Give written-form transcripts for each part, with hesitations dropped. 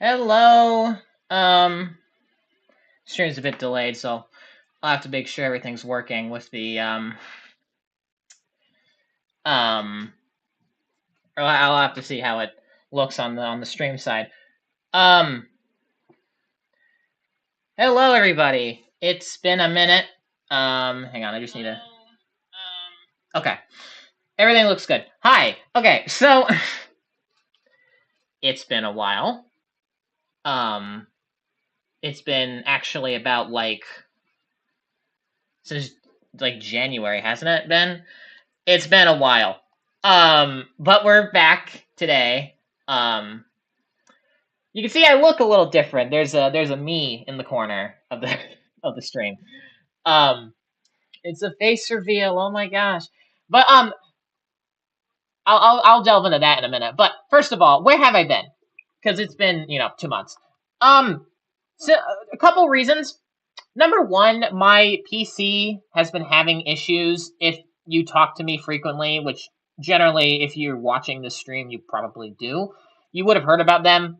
Hello. Um, Stream's a bit delayed, so I'll have to make sure everything's working with the um or I'll have to see how it looks on the stream side. Um, Hello everybody. It's been a minute. Hang on, I just need to. Okay, everything looks good. Hi. Okay, so it's been a while. Um, it's been actually about since January, hasn't it been? It's been a while. But we're back today. Um, you can see I look a little different. There's a me in the corner of the of the stream. Um, it's a face reveal. Oh my gosh. But I'll delve into that in a minute. But first of all, where have I been? Because it's been 2 months. Um, so a couple reasons. Number one, my PC has been having issues. If you talk to me frequently, which generally, if you're watching this stream, you probably do, you would have heard about them.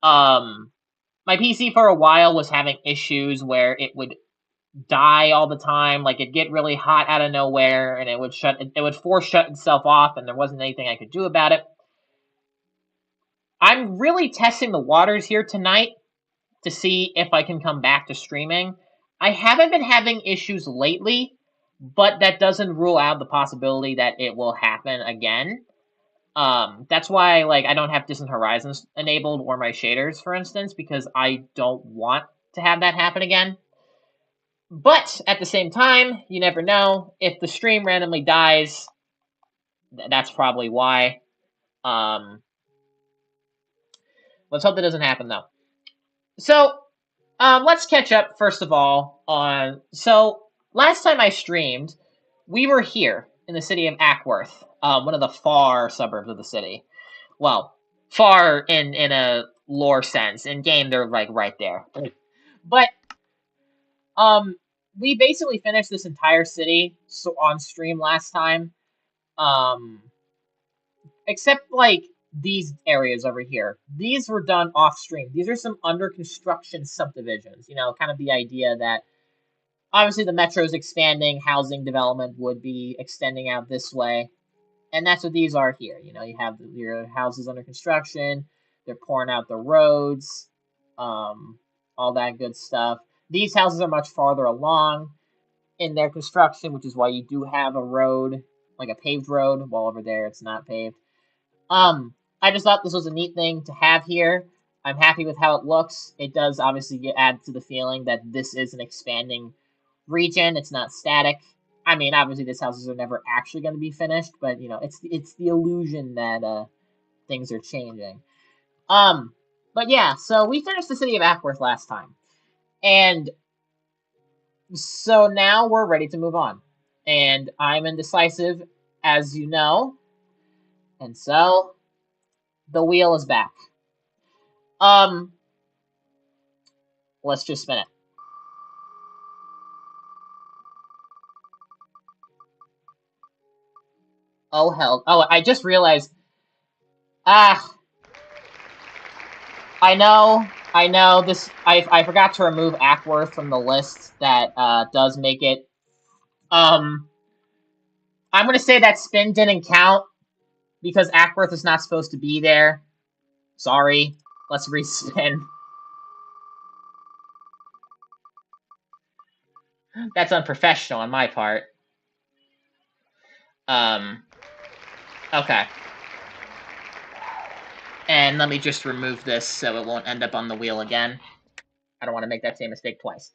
Um, my PC for a while was having issues where it would die all the time. Like it'd get really hot out of nowhere, and it would force shut itself off, and there wasn't anything I could do about it. I'm really testing the waters here tonight to see if I can come back to streaming. I haven't been having issues lately, but that doesn't rule out the possibility that it will happen again. That's why I don't have Distant Horizons enabled or my shaders, for instance, because I don't want to have that happen again. But at the same time, you never know. If the stream randomly dies, that's probably why. Um, let's hope that doesn't happen though. So let's catch up first of all on. So last time I streamed, we were here in the city of Ackworth, one of the far suburbs of the city. Well, far in a lore sense. In game, they're right there. But um, we basically finished this entire city on stream last time. Um, except these areas over here. These were done off stream. These are some under construction subdivisions. Kind of the idea that obviously the metro's expanding, housing development would be extending out this way. And that's what these are here. You have your houses under construction, they're pouring out the roads, all that good stuff. These houses are much farther along in their construction, which is why you do have a road, like a paved road, while over there it's not paved. I just thought this was a neat thing to have here. I'm happy with how it looks. It does obviously add to the feeling that this is an expanding region. It's not static. I mean, obviously, these houses are never actually going to be finished, but it's the illusion that things are changing. But yeah, so we finished the city of Ackworth last time, and so now we're ready to move on. And I'm indecisive, as you know, and so the wheel is back. Um, let's just spin it. Oh hell! Oh, I just realized. Ah, I know. This I forgot to remove Ackworth from the list. That does make it. Um, I'm gonna say that spin didn't count because Ackworth is not supposed to be there. Sorry. Let's respin. That's unprofessional on my part. Um. Okay. And let me just remove this so it won't end up on the wheel again. I don't want to make that same mistake twice.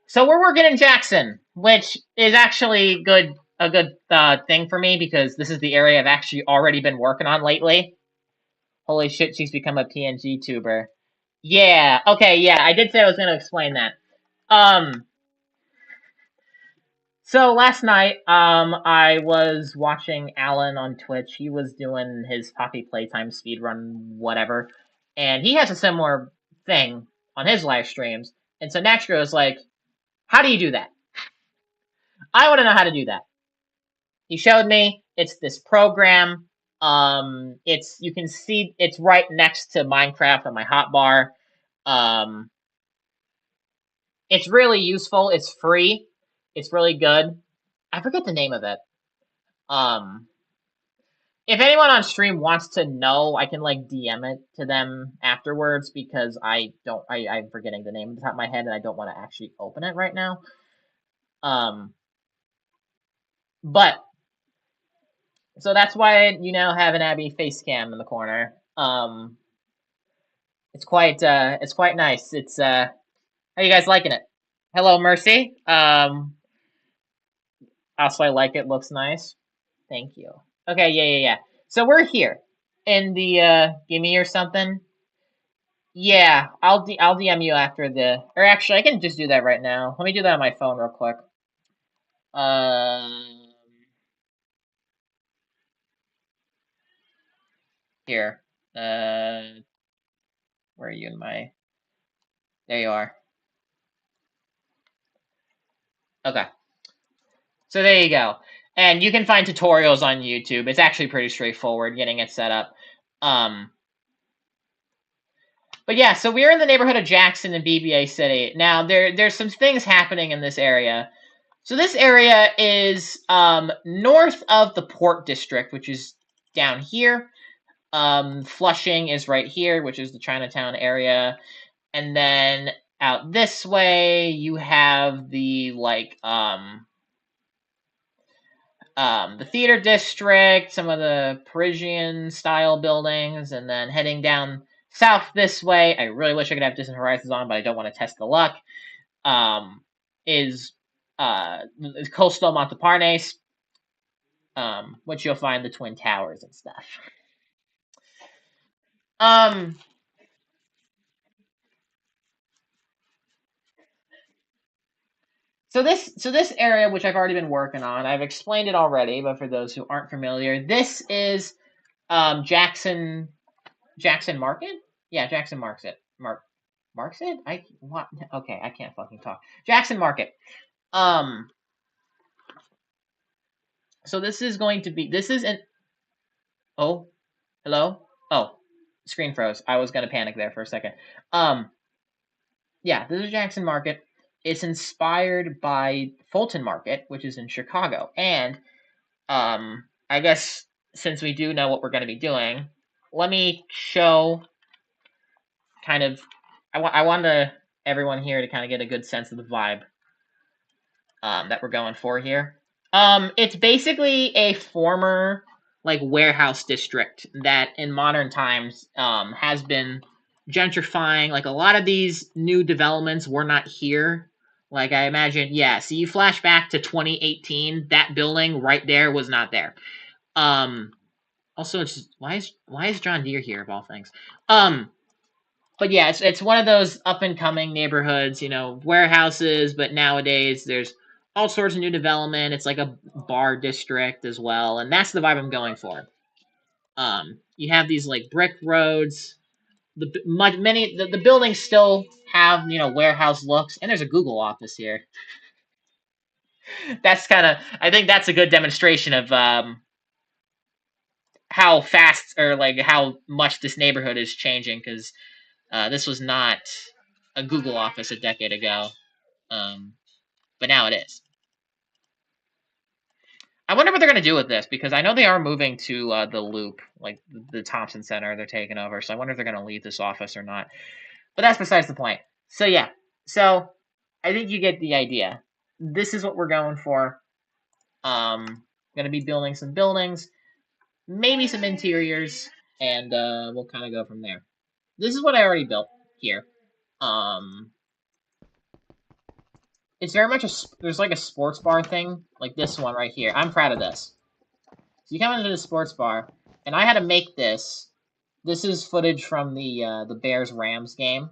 So we're working in Jackson, which is actually a good thing for me because this is the area I've actually already been working on lately. Holy shit, she's become a PNG tuber. Yeah, okay, yeah, I did say I was going to explain that. Um, so last night, I was watching Alan on Twitch. He was doing his Poppy Playtime speedrun, whatever, and he has a similar thing on his live streams. And so naturally, I was like, "How do you do that? I want to know how to do that." He showed me. It's this program. You can see it's right next to Minecraft on my hotbar. Um, it's really useful. It's free. It's really good. I forget the name of it. Um, if anyone on stream wants to know, I can like DM it to them afterwards because I don't. I'm forgetting the name at the top of my head, and I don't want to actually open it right now. Um, but so that's why you now have an Abby face cam in the corner. It's quite nice. How you guys liking it? Hello, Mercy. Also I like it. Looks nice. Thank you. Okay, yeah. So we're here in the gimme or something. Yeah, I'll DM you after the, or actually I can just do that right now. Let me do that on my phone real quick. Um, Here. Where are you in my? There you are. Okay. So there you go. And you can find tutorials on YouTube. It's actually pretty straightforward getting it set up. But yeah, so we're in the neighborhood of Jackson and BBA City. Now there's some things happening in this area. So this area is north of the Port District, which is down here. Flushing is right here, which is the Chinatown area. And then out this way you have the the theater district, some of the Parisian style buildings, and then heading down south this way. I really wish I could have Distant Horizons on, but I don't want to test the luck. Is coastal Monteparnasse, which you'll find the Twin Towers and stuff. Um, so this area, which I've already been working on, I've explained it already, but for those who aren't familiar, this is Jackson Market? Yeah, Jackson Marks it? I what? Okay, I can't fucking talk. Jackson Market. Um. So this is going to be. This is an. Oh, hello. Oh, screen froze. I was gonna panic there for a second. Um. Yeah, this is Jackson Market. It's inspired by Fulton Market, which is in Chicago, and I guess since we do know what we're going to be doing, let me show kind of I want everyone here to kind of get a good sense of the vibe that we're going for here. It's basically a former like warehouse district that in modern times has been gentrifying. Like a lot of these new developments were not here. Like I imagine, yeah. So you flash back to 2018, that building right there was not there. Um, Also, it's just, why is John Deere here of all things? But yeah, it's one of those up and coming neighborhoods, warehouses. But nowadays, there's all sorts of new development. It's like a bar district as well, and that's the vibe I'm going for. You have these like brick roads. The buildings still have warehouse looks, and there's a Google office here. That's kind of I think that's a good demonstration of how fast or like how much this neighborhood is changing because this was not a Google office a decade ago, but now it is. I wonder what they're going to do with this because I know they are moving to the Loop, like the Thompson Center. They're taking over, so I wonder if they're going to leave this office or not. But that's besides the point. So yeah, so I think you get the idea. This is what we're going for. Going to be building some buildings, maybe some interiors, and we'll kind of go from there. This is what I already built here. Um, it's very much there's like a sports bar thing, like this one right here. I'm proud of this. So you come into the sports bar, and I had to make this. This is footage from the Bears Rams game,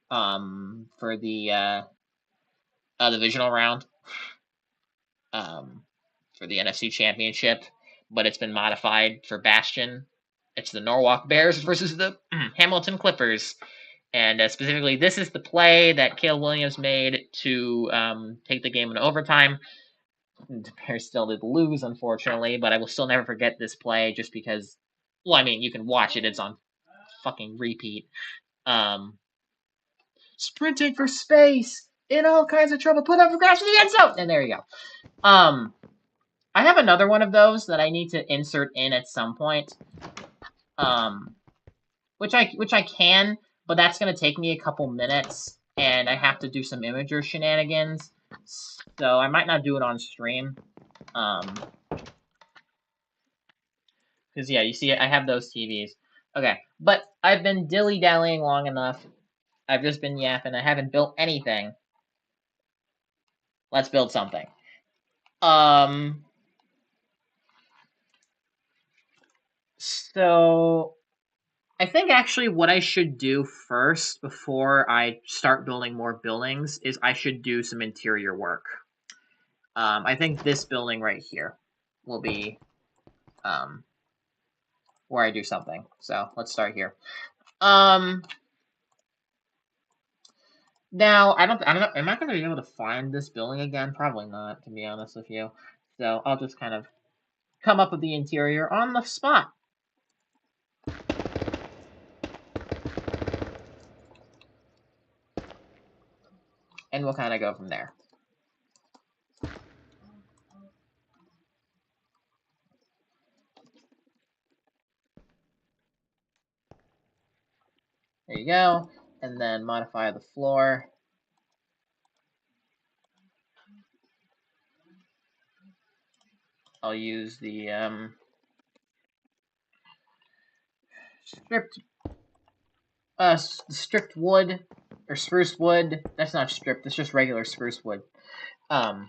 for the divisional round, um, for the NFC Championship, but it's been modified for Bastion. It's the Norwalk Bears versus the Hamilton Clippers. And specifically, this is the play that Caleb Williams made to take the game in overtime. The Bears still did lose, unfortunately, but I will still never forget this play just because, well, I mean, you can watch it. It's on fucking repeat. Sprinting for space, in all kinds of trouble, put up for grabs in the end zone, and there you go. I have another one of those that I need to insert in at some point. Which I can, but that's gonna take me a couple minutes, and I have to do some imager shenanigans, so I might not do it on stream. Because yeah, you see, I have those TVs. Okay, but I've been dilly-dallying long enough. I've just been yapping. I haven't built anything. Let's build something. So I think actually what I should do first before I start building more buildings is I should do some interior work. I think this building right here will be where I do something. So let's start here. Now I don't know. Am I gonna be able to find this building again? Probably not, to be honest with you. So I'll just kind of come up with the interior on the spot. And we'll kind of go from there. There you go. And then modify the floor. I'll use the stripped wood or spruce wood. That's not stripped. It's just regular spruce wood. There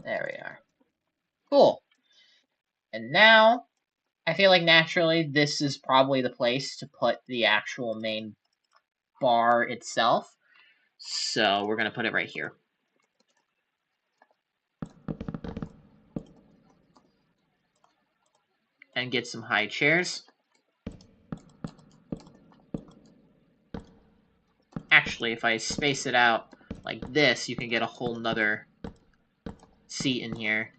we are. Cool. And now I feel like naturally this is probably the place to put the actual main bar itself. So we're going to put it right here. And get some high chairs. Actually, if I space it out like this, you can get a whole nother seat in here.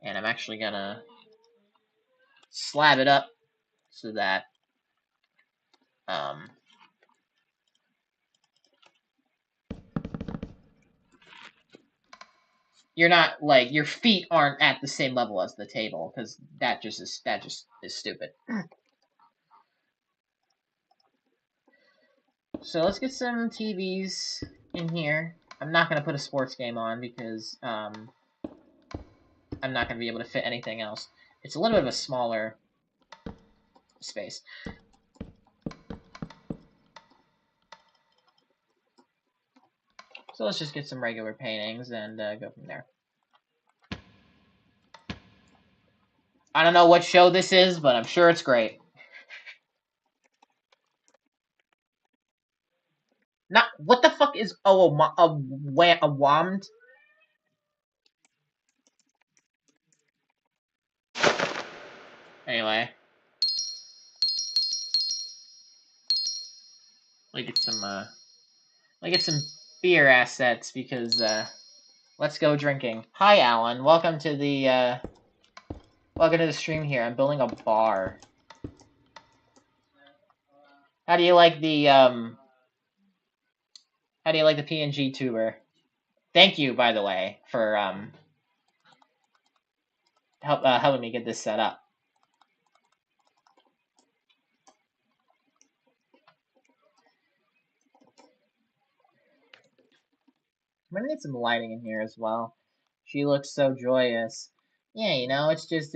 And I'm actually gonna slab it up so that you're not like your feet aren't at the same level as the table, because that just is stupid. So let's get some TVs in here. I'm not gonna put a sports game on because I'm not gonna be able to fit anything else. It's a little bit of a smaller space. So let's just get some regular paintings and go from there. I don't know what show this is, but I'm sure it's great. Not what the fuck is a wand? Anyway, let me get some beer assets because let's go drinking. Hi, Alan. Welcome to the stream here. I'm building a bar. How do you like the PNG tuber? Thank you, by the way, for helping me get this set up. I'm gonna need some lighting in here as well. She looks so joyous. Yeah, you know, it's just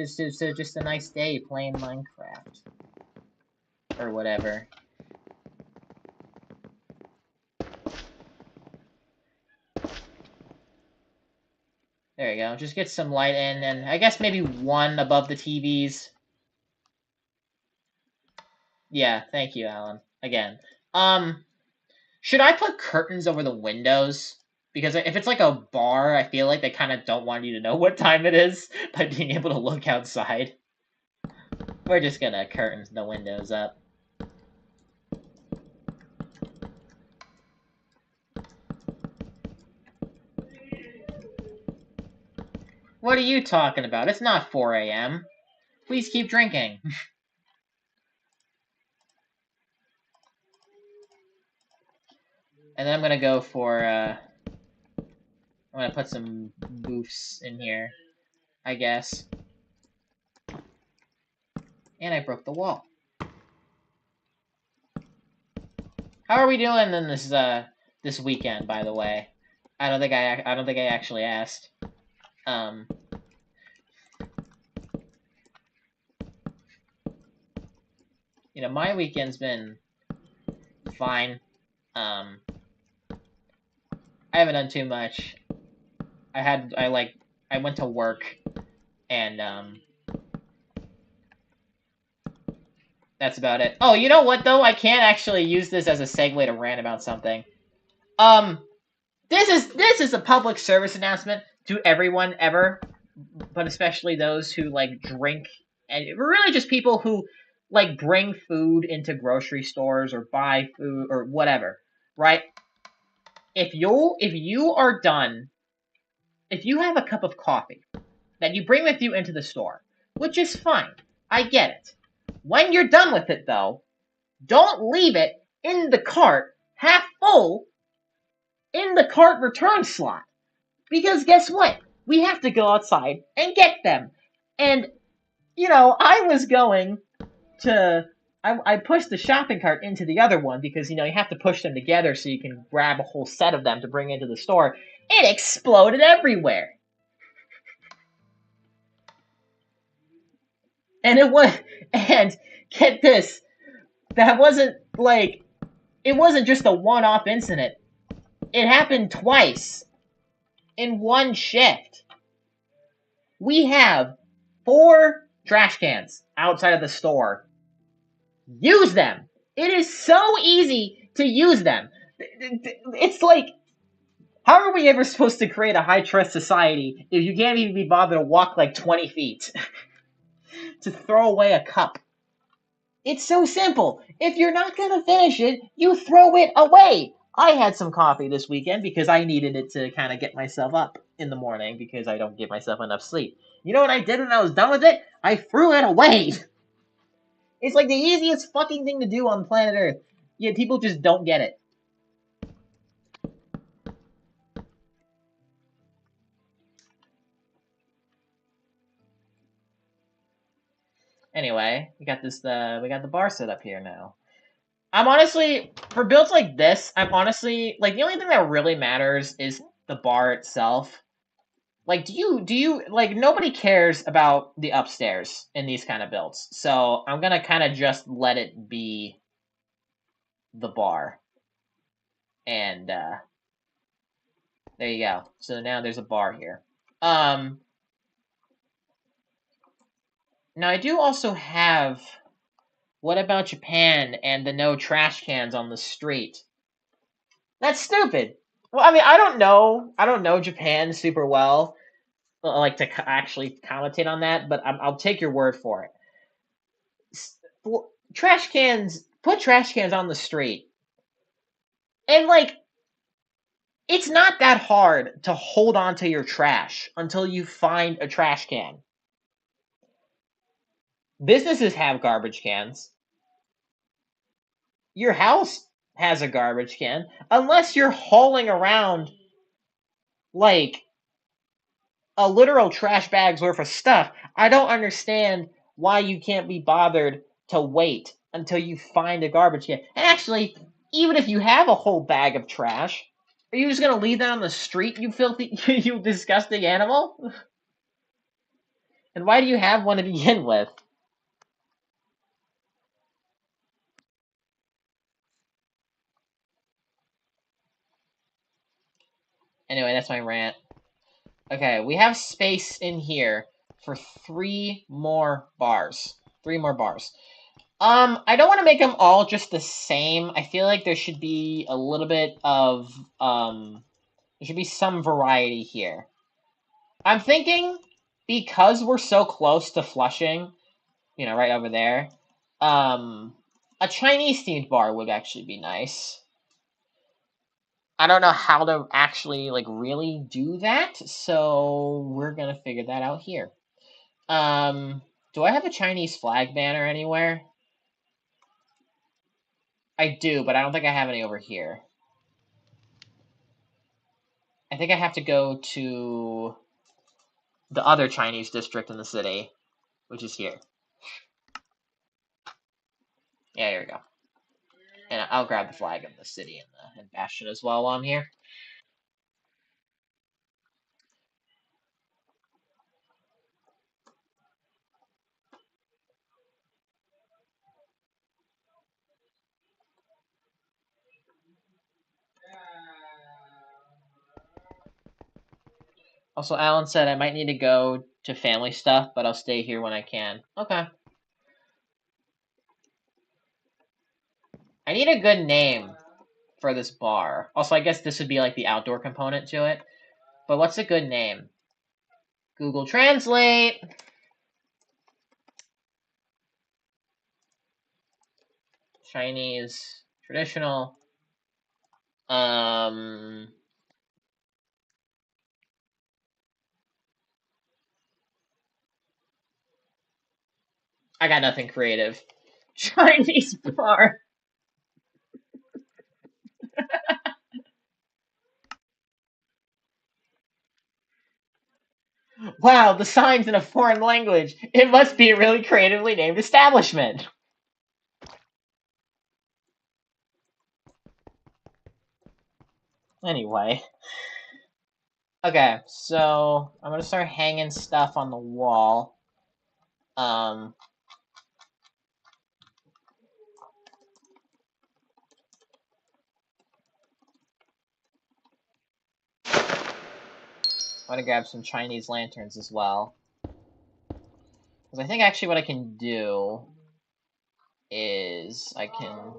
a nice day playing Minecraft or whatever. There you go. Just get some light in, and I guess maybe one above the TVs. Yeah, thank you, Alan. Again. Should I put curtains over the windows? Because if it's like a bar, I feel like they kind of don't want you to know what time it is by being able to look outside. We're just gonna curtain the windows up. What are you talking about? It's not 4 a.m. Please keep drinking. And then I'm gonna go for, I'm gonna put some boofs in here, I guess. And I broke the wall. How are we doing in this weekend, by the way? I don't think I actually asked. You know, my weekend's been fine. I haven't done too much. I went to work, and that's about it. Oh, you know what though? I can't actually use this as a segue to rant about something. Um, this is a public service announcement to everyone ever, but especially those who like drink, and really just people who like bring food into grocery stores or buy food or whatever, right? If you are done, if you have a cup of coffee that you bring with you into the store, which is fine, I get it. When you're done with it though, don't leave it in the cart half full in the cart return slot. Because guess what? We have to go outside and get them. And, you know, I was going to. I pushed the shopping cart into the other one because, you know, you have to push them together so you can grab a whole set of them to bring into the store. It exploded everywhere. And it was. And get this. That wasn't like. It wasn't just a one off incident. It happened twice in one shift. We have 4 trash cans outside of the store. Use them. It is so easy to use them. It's like, how are we ever supposed to create a high trust society if you can't even be bothered to walk like 20 feet to throw away a cup? It's so simple. If you're not going to finish it, you throw it away. I had some coffee this weekend because I needed it to kind of get myself up in the morning because I don't give myself enough sleep. You know what I did when I was done with it? I threw it away. It's like the easiest fucking thing to do on planet Earth. Yet people just don't get it. Anyway, we got the bar set up here now. I'm honestly, for builds like this, I'm honestly like the only thing that really matters is the bar itself. Like, do you like nobody cares about the upstairs in these kind of builds, so I'm gonna kind of just let it be the bar, and there you go. So now there's a bar here. Now I do also have. What about Japan and the no trash cans on the street? That's stupid. Well, I mean, I don't know. I don't know Japan super well, like to actually commentate on that, but I'll take your word for it. Trash cans, put trash cans on the street, and like, it's not that hard to hold on to your trash until you find a trash can. Businesses have garbage cans. Your house has a garbage can, unless you're hauling around like a literal trash bag's worth of stuff. I don't understand why you can't be bothered to wait until you find a garbage can. And actually, even if you have a whole bag of trash, are you just gonna leave that on the street, you filthy, you disgusting animal? And why do you have one to begin with? Anyway, that's my rant. Okay, we have space in here for 3 more bars. 3 more bars. I don't want to make them all just the same. I feel like there should be a little bit of there should be some variety here. I'm thinking because we're so close to Flushing, you know, right over there, a Chinese themed bar would actually be nice. I don't know how to actually like really do that, so we're gonna figure that out here. Do I have a Chinese flag banner anywhere? I do, but I don't think I have any over here. I think I have to go to the other Chinese district in the city, which is here. Yeah, here we go. And I'll grab the flag of the city and Bastion as well while I'm here. Also, Alan said I might need to go to family stuff, but I'll stay here when I can. Okay. I need a good name for this bar. Also, I guess this would be like the outdoor component to it. But what's a good name? Google Translate. Chinese traditional. I got nothing creative. Chinese bar. Wow, the sign's in a foreign language. It must be a really creatively named establishment. Anyway. Okay, so I'm gonna start hanging stuff on the wall. Um, I'm gonna grab some Chinese lanterns as well. Because I think actually what I can do is I can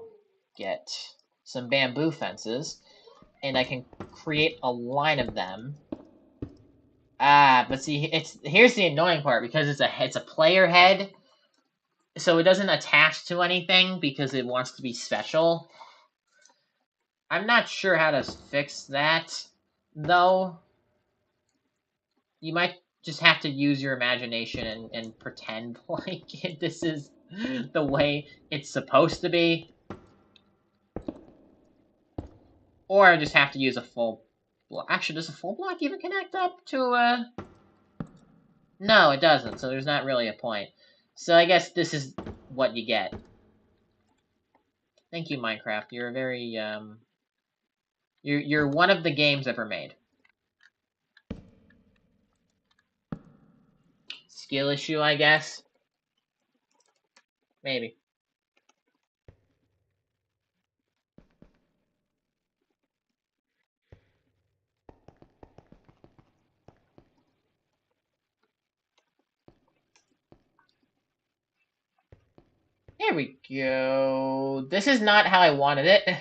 get some bamboo fences, and I can create a line of them. Ah, but see, here's the annoying part, because it's a player head, so it doesn't attach to anything because it wants to be special. I'm not sure how to fix that, though. You might just have to use your imagination and pretend like this is the way it's supposed to be. Or I just have to use a full block. Actually, does a full block even connect up to a... No, it doesn't, so there's not really a point. So I guess this is what you get. Thank you, Minecraft. You're a very, You're one of the games ever made. Skill issue, I guess? Maybe. There we go. This is not how I wanted it.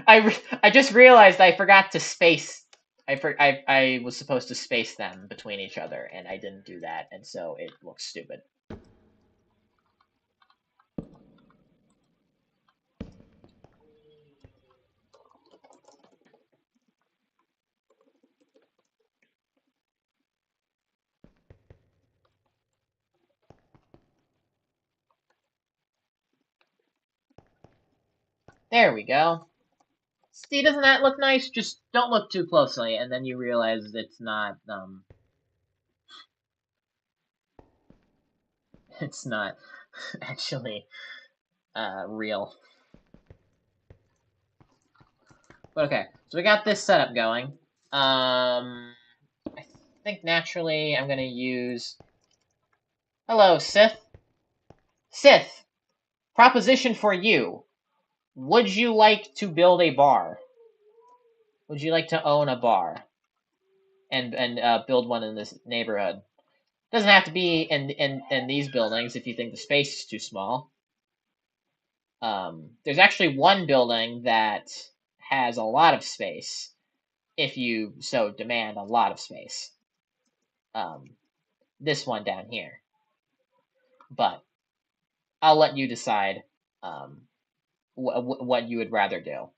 I just realized I forgot to space. I was supposed to space them between each other, and I didn't do that, and so it looks stupid. There we go. See, doesn't that look nice? Just don't look too closely, and then you realize it's not, it's not actually, real. But okay, so we got this setup going. I think naturally I'm gonna use... Hello, Sith. Sith, proposition for you. Would you like to build a bar? Would you like to own a bar and build one in this neighborhood? Doesn't have to be in these buildings if you think the space is too small. There's actually one building that has a lot of space, if you so demand a lot of space. This one down here. But I'll let you decide what you would rather do.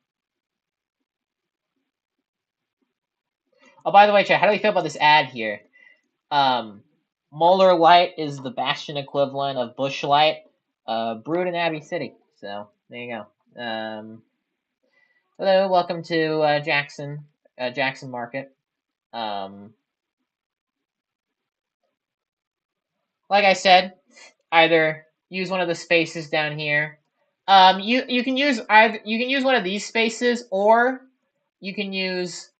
Oh, by the way, chat, how do we feel about this ad here? Molar Light is the Bastion equivalent of Bush Light, brewed in Abbey City. So there you go. Hello, welcome to Jackson Market. Like I said, either use one of the spaces down here. You can use one of these spaces, or you can use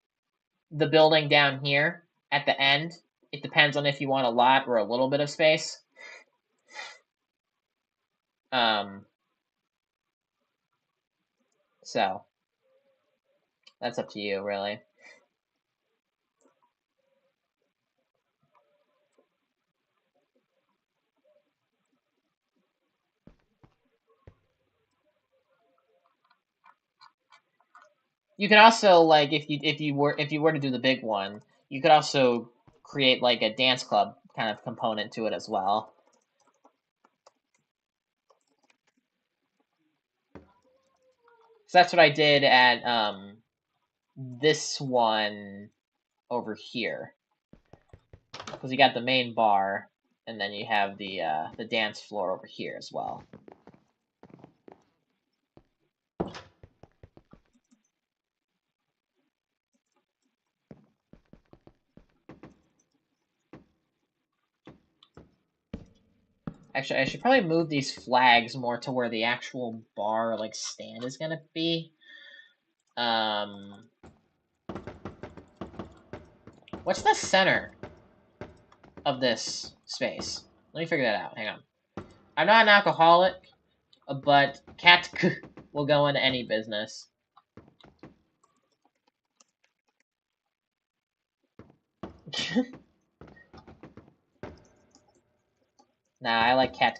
the building down here at the end. It depends on if you want a lot or a little bit of space. So that's up to you, really. You can also, like, if you were to do the big one, you could also create like a dance club kind of component to it as well. So that's what I did at this one over here, because you got the main bar, and then you have the dance floor over here as well. Actually, I should probably move these flags more to where the actual bar, like, stand is gonna be. What's the center of this space? Let me figure that out. Hang on. I'm not an alcoholic, but cat will go into any business. Nah, I like cat.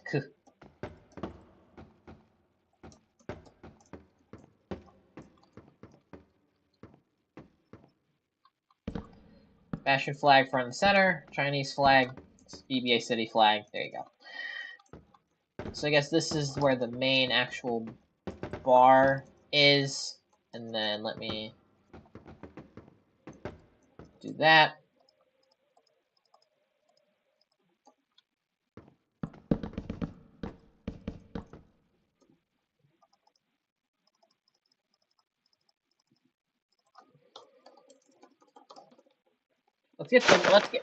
Bastion flag front and center. Chinese flag. BBA City flag. There you go. So I guess this is where the main actual bar is. And then let me do that.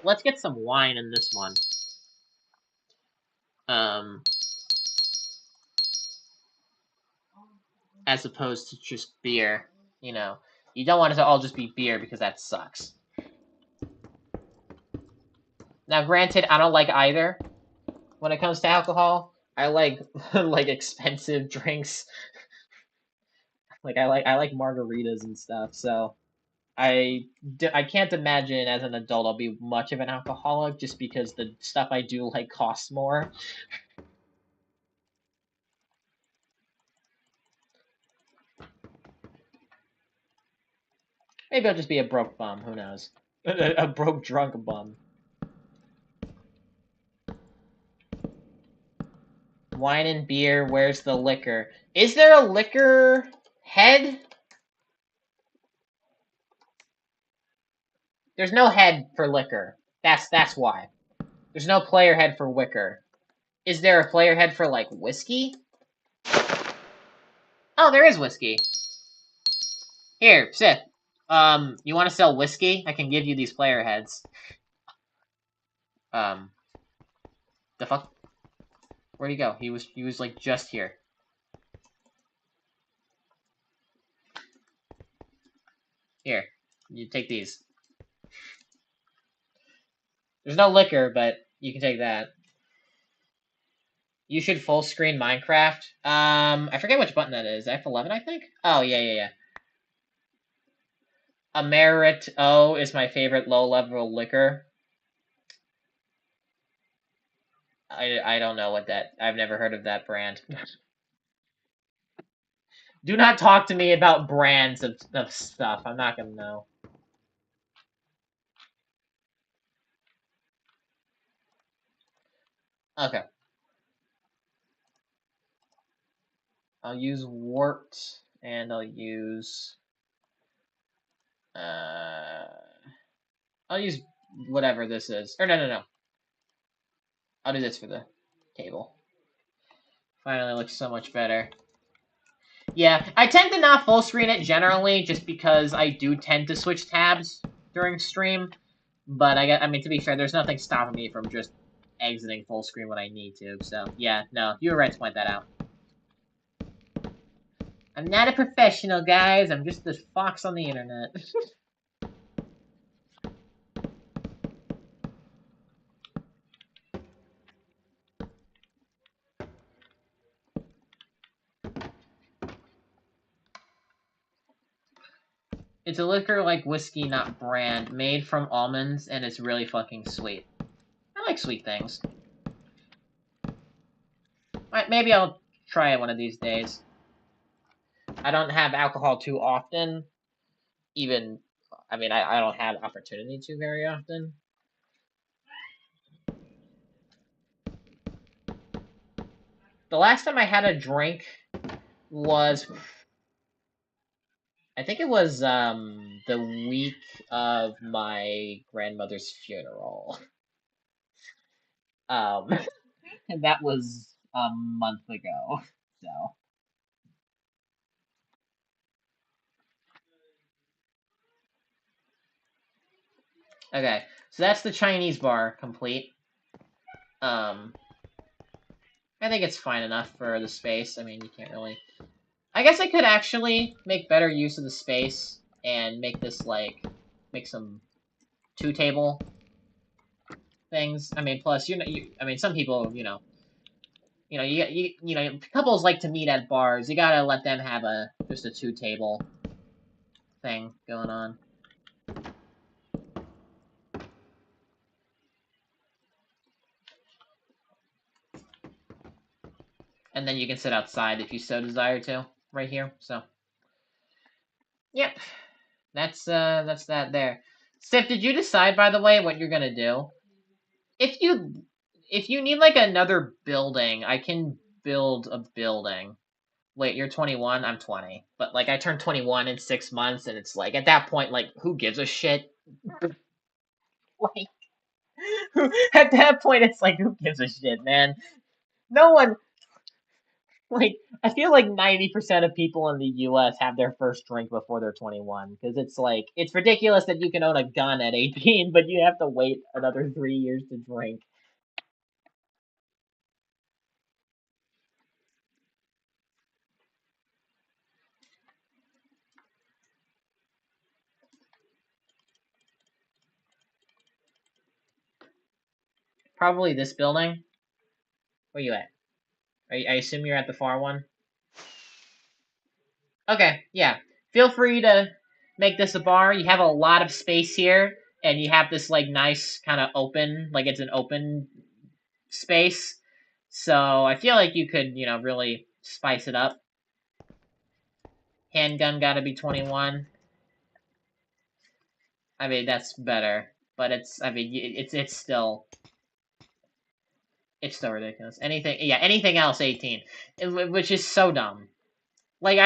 Let's get some wine in this one. As opposed to just beer. You know, you don't want it to all just be beer because that sucks. Now, granted, I don't like either when it comes to alcohol. I like like expensive drinks. Like I like margaritas and stuff. So I can't imagine as an adult I'll be much of an alcoholic just because the stuff I do like costs more. Maybe I'll just be a broke bum. Who knows? A broke drunk bum. Wine and beer. Where's the liquor? Is there a liquor head? There's no head for liquor. That's why. There's no player head for wicker. Is there a player head for, like, whiskey? Oh, there is whiskey. Here, Sith. You want to sell whiskey? I can give you these player heads. The fuck? Where'd he go? He was like just here. Here, you take these. There's no liquor, but you can take that. You should full screen Minecraft. I forget which button that is. F11, I think? Oh, yeah. Amerito is my favorite low-level liquor. I don't know what that... I've never heard of that brand. Do not talk to me about brands of stuff. I'm not gonna know. Okay. I'll use warped, and I'll use... I'll use whatever this is. Or no. I'll do this for the table. Finally looks so much better. Yeah, I tend to not full screen it generally, just because I do tend to switch tabs during stream. But I mean, to be fair, there's nothing stopping me from just exiting full screen when I need to. So yeah, no, you were right to point that out. I'm not a professional, guys. I'm just this fox on the internet. It's a liquor like whiskey, not brand, made from almonds, and it's really fucking sweet. I like sweet things. Alright, maybe I'll try it one of these days. I don't have alcohol too often. Even, I mean, I don't have opportunity to very often. The last time I had a drink was, I think it was the week of my grandmother's funeral. And that was a month ago. So okay, so that's the Chinese bar complete. I think it's fine enough for the space. I mean, you can't really. I guess I could actually make better use of the space and make this like make some two-table things. I mean, plus I mean, some people, couples like to meet at bars. You gotta let them have just a two-table thing going on. And then you can sit outside if you so desire to, right here. So, yep, that's that there. Steph, did you decide, by the way, what you're gonna do? If you need like another building, I can build a building. Wait, you're 21, I'm 20. But like I turned 21 in 6 months and it's like at that point like who gives a shit? Like at that point it's like who gives a shit, man? No one like I feel like 90% of people in the US have their first drink before they're 21 because it's like it's ridiculous that you can own a gun at 18 but you have to wait another 3 years to drink. Probably this building. Where you at? I assume you're at the far one. Okay, yeah. Feel free to make this a bar. You have a lot of space here, and you have this like nice kind of open, like it's an open space. So I feel like you could, really spice it up. Handgun got to be 21. I mean, that's better, but I mean, it's still ridiculous. Anything else 18, which is so dumb. Like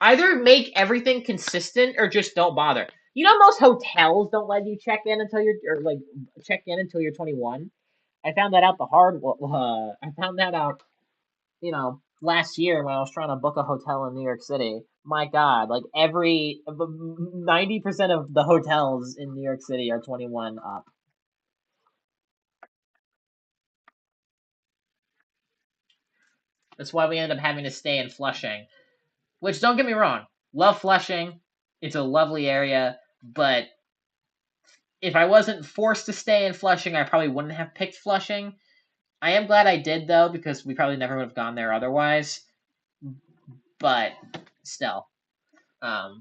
either make everything consistent or just don't bother. You know most hotels don't let you check in until check in until you're 21. I found that out the hard. I found that out, last year when I was trying to book a hotel in New York City. My God, like 90% of the hotels in New York City are 21 up. That's why we ended up having to stay in Flushing. Which don't get me wrong, love Flushing. It's a lovely area, but if I wasn't forced to stay in Flushing, I probably wouldn't have picked Flushing. I am glad I did though, because we probably never would have gone there otherwise. But still, okay.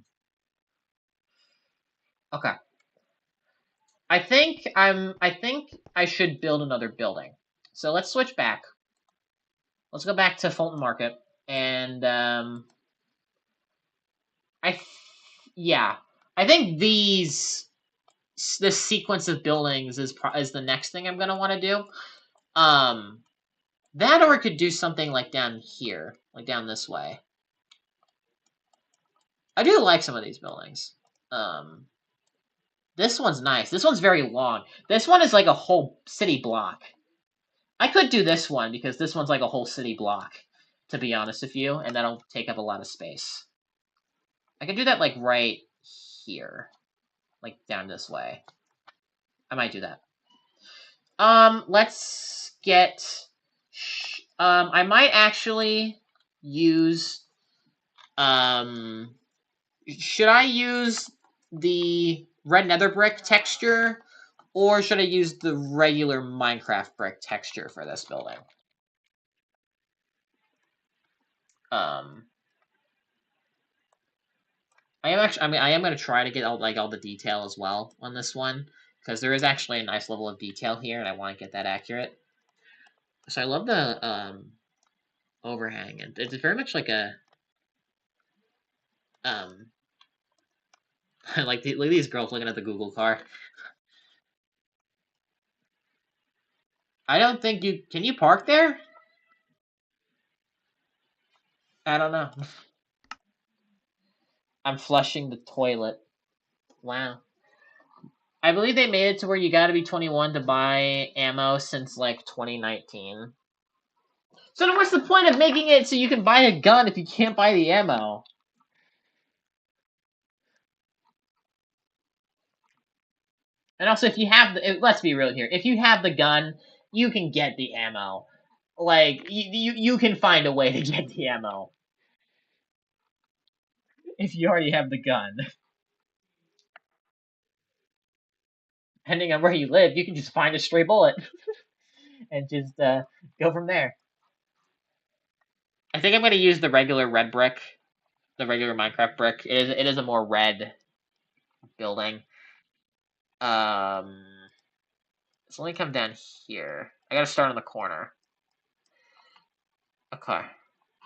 I think I should build another building. So let's switch back. Let's go back to Fulton Market, and yeah, I think this sequence of buildings is the next thing I'm gonna want to do. That or I could do something like down here, like down this way. I do like some of these buildings. This one's nice. This one's very long. This one is like a whole city block. I could do this one because this one's like a whole city block, to be honest with you, and that'll take up a lot of space. I could do that like right here, like down this way. I might do that. Let's get. I might actually use. Should I use the red nether brick texture, or should I use the regular Minecraft brick texture for this building? I am actually. I mean, I am going to try to get all the detail as well on this one because there is actually a nice level of detail here, and I want to get that accurate. So I love the overhang, and it's very much like a look at these girls looking at the Google car. I don't think you can. You park there? I don't know. I'm flushing the toilet. Wow. I believe they made it to where you got to be 21 to buy ammo since like 2019. So then what's the point of making it so you can buy a gun if you can't buy the ammo? And also, if you have let's be real here. If you have the gun, you can get the ammo. Like you can find a way to get the ammo if you already have the gun. Depending on where you live, you can just find a stray bullet and just go from there. I think I'm going to use the regular red brick, the regular Minecraft brick. It is a more red building. So let me come down here. I got to start on the corner. Okay.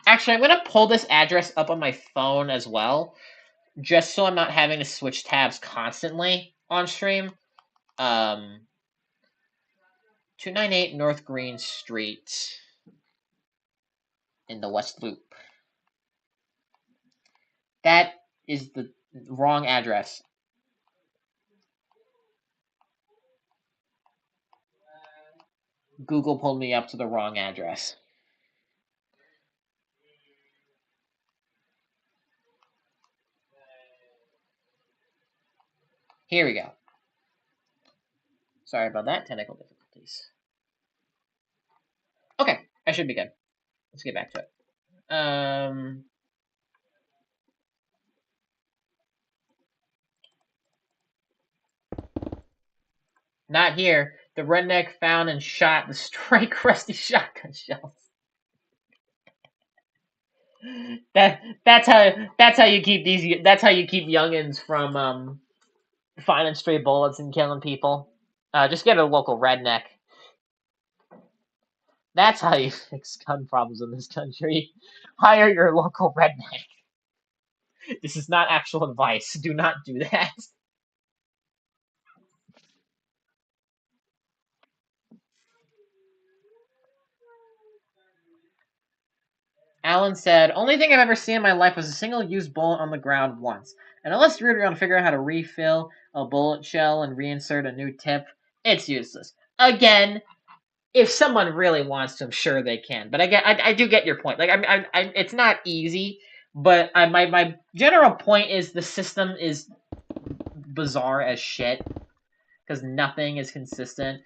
Actually, I'm going to pull this address up on my phone as well, just so I'm not having to switch tabs constantly on stream. 298 North Green Street in the West Loop. That is the wrong address. Google pulled me up to the wrong address. Here we go. Sorry about that, technical difficulties. Okay, I should be good. Let's get back to it. Not here. The redneck found and shot the strike rusty shotgun shells. That's how you keep youngins from finding stray bullets and killing people. Just get a local redneck. That's how you fix gun problems in this country. Hire your local redneck. This is not actual advice. Do not do that. Alan said, only thing I've ever seen in my life was a single used bullet on the ground once. And unless you're going to figure out how to refill a bullet shell and reinsert a new tip, it's useless. Again, if someone really wants to, I'm sure they can. But I do get your point. Like, it's not easy, but my general point is the system is bizarre as shit because nothing is consistent.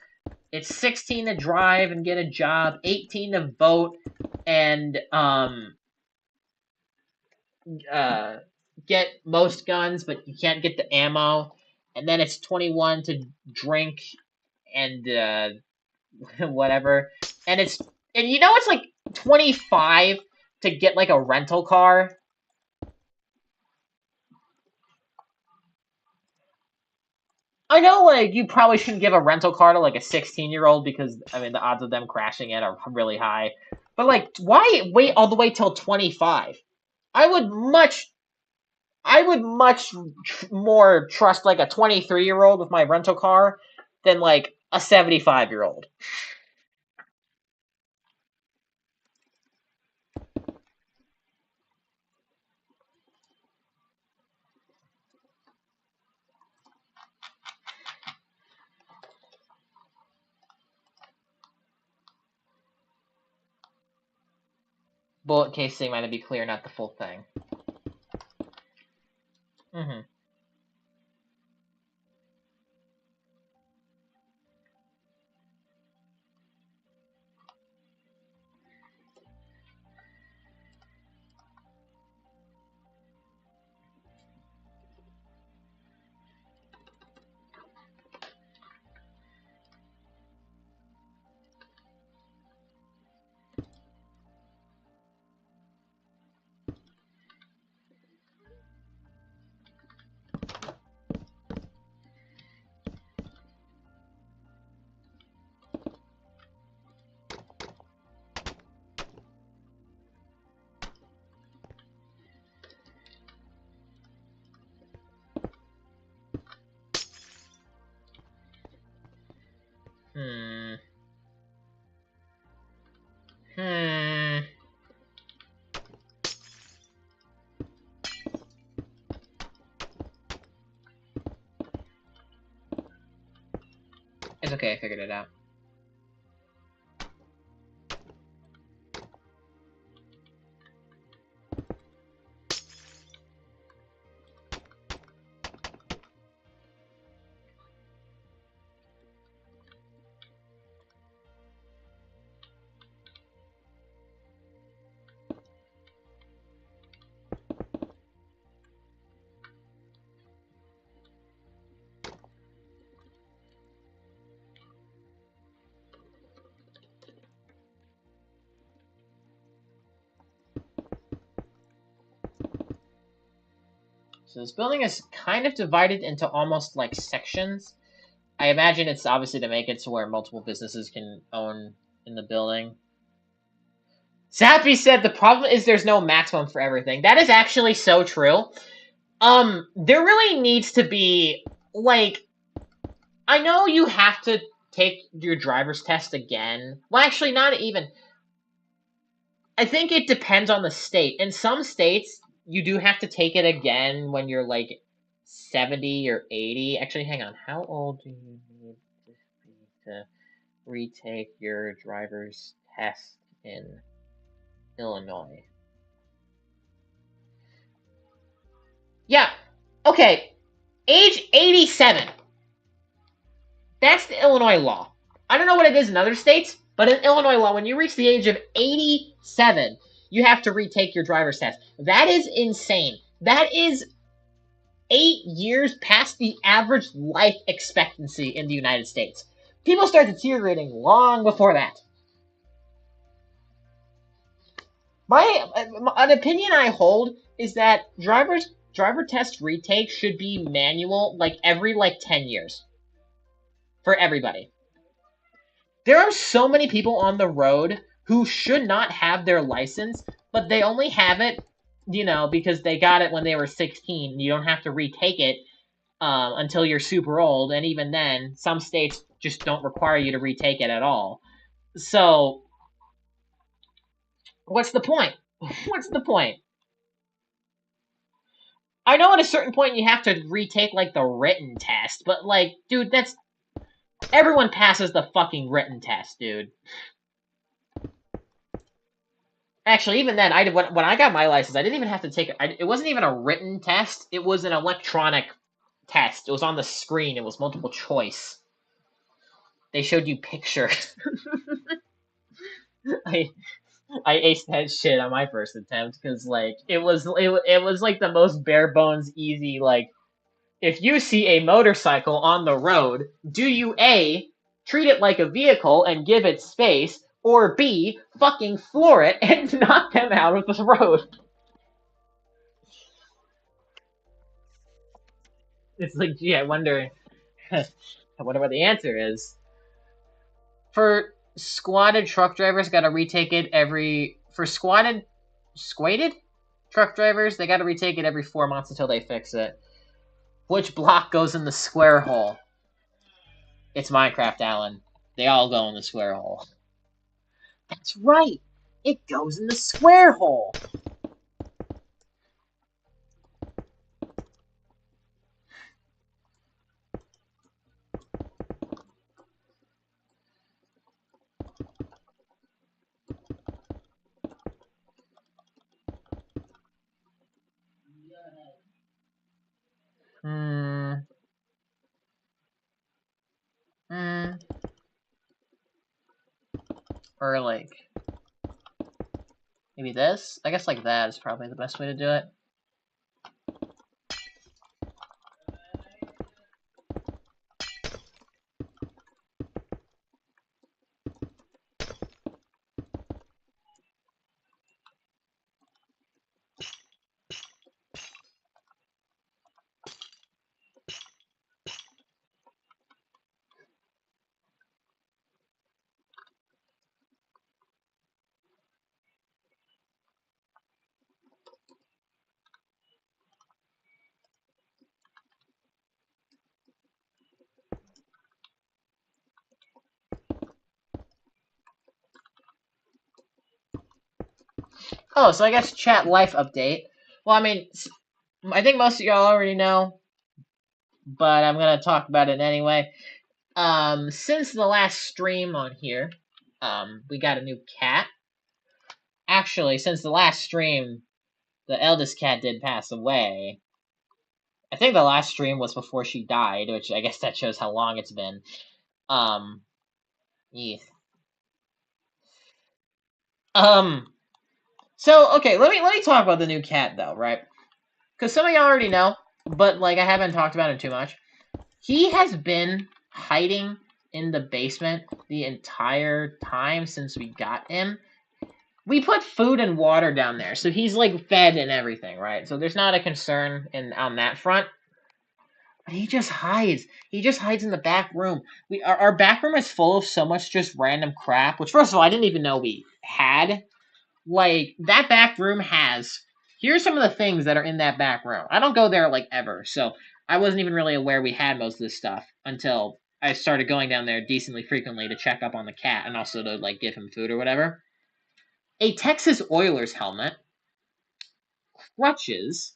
It's 16 to drive and get a job, 18 to vote, and get most guns, but you can't get the ammo. And then it's 21 to drink and whatever. And it's like 25 to get like a rental car. I know, like, you probably shouldn't give a rental car to like a 16-year-old because I mean the odds of them crashing it are really high. But like, why wait all the way till 25? I would much more trust like a 23-year-old with my rental car than like a 75-year-old. bullet casing might be clear, not the full thing. Mm-hmm. It's okay, I figured it out. So this building is kind of divided into almost like sections. I imagine it's obviously to make it to where multiple businesses can own in the building. Zappy said the problem is there's no maximum for everything. That is actually so true. There really needs to be, like, I know you have to take your driver's test again. Well, actually, not even. I think it depends on the state. In some states, you do have to take it again when you're like 70 or 80. Actually, hang on. How old do you need to be to retake your driver's test in Illinois? Yeah. Okay. Age 87. That's the Illinois law. I don't know what it is in other states, but in Illinois law, when you reach the age of 87, you have to retake your driver's test. That is insane. That is 8 years past the average life expectancy in the United States. People start deteriorating long before that. An opinion I hold is that driver test retake should be manual, like every 10 years for everybody. There are so many people on the road who should not have their license, but they only have it, because they got it when they were 16. You don't have to retake it until you're super old, and even then, some states just don't require you to retake it at all. So, what's the point? What's the point? I know at a certain point you have to retake the written test, but dude, that's everyone passes the fucking written test, dude. Actually, even then, when I got my license, I didn't even have to take it. It wasn't even a written test. It was an electronic test. It was on the screen. It was multiple choice. They showed you pictures. I aced that shit on my first attempt because it was the most bare bones easy. If you see a motorcycle on the road, do you A, treat it like a vehicle and give it space, or B, fucking floor it and knock them out of the road? It's gee, I wonder what the answer is. For squatted truck drivers, gotta retake it for squatted truck drivers, they gotta retake it every 4 months until they fix it. Which block goes in the square hole? It's Minecraft, Alan. They all go in the square hole. That's right. It goes in the square hole. Or like maybe this? I guess like that is probably the best way to do it. Oh, so I guess chat life update. Well, I mean, I think most of y'all already know, but I'm gonna talk about it anyway. Since the last stream on here, we got a new cat. Actually, since the last stream, the eldest cat did pass away. I think the last stream was before she died, which I guess that shows how long it's been. Yeah. So okay, let me talk about the new cat though, right? Because some of y'all already know, but like I haven't talked about it too much. He has been hiding in the basement the entire time since we got him. We put food and water down there, so he's like fed and everything, right? So there's not a concern on that front. But he just hides. He just hides in the back room. Our back room is full of so much just random crap. Which first of all, I didn't even know we had. Like that back room has. Here's some of the things that are in that back room. I don't go there like ever, so I wasn't even really aware we had most of this stuff until I started going down there decently frequently to check up on the cat and also to like give him food or whatever. A Texas Oilers helmet, crutches,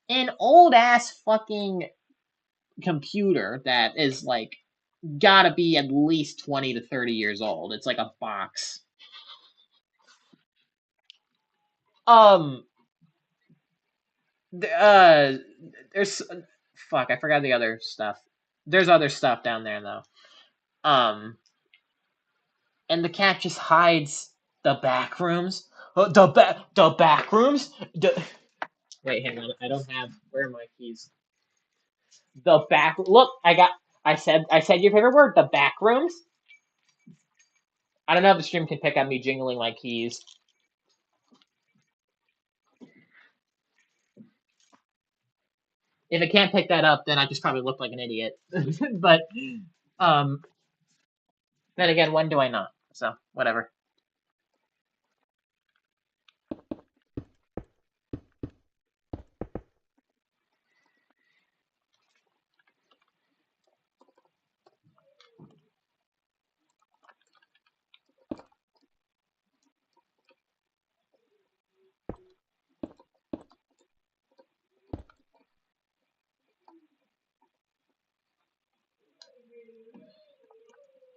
an old ass fucking computer that is like gotta be at least 20 to 30 years old. It's like a box. Um, there's fuck, I forgot the other stuff. There's other stuff down there though. Um, and the cat just hides the back rooms. The back rooms. Wait, hang on. I don't have. Where are my keys? The back. Look, I got. I said your favorite word. The back rooms. I don't know if the stream can pick up me jingling my keys. If it can't pick that up, then I just probably look like an idiot. But um, then again, when do I not? So whatever.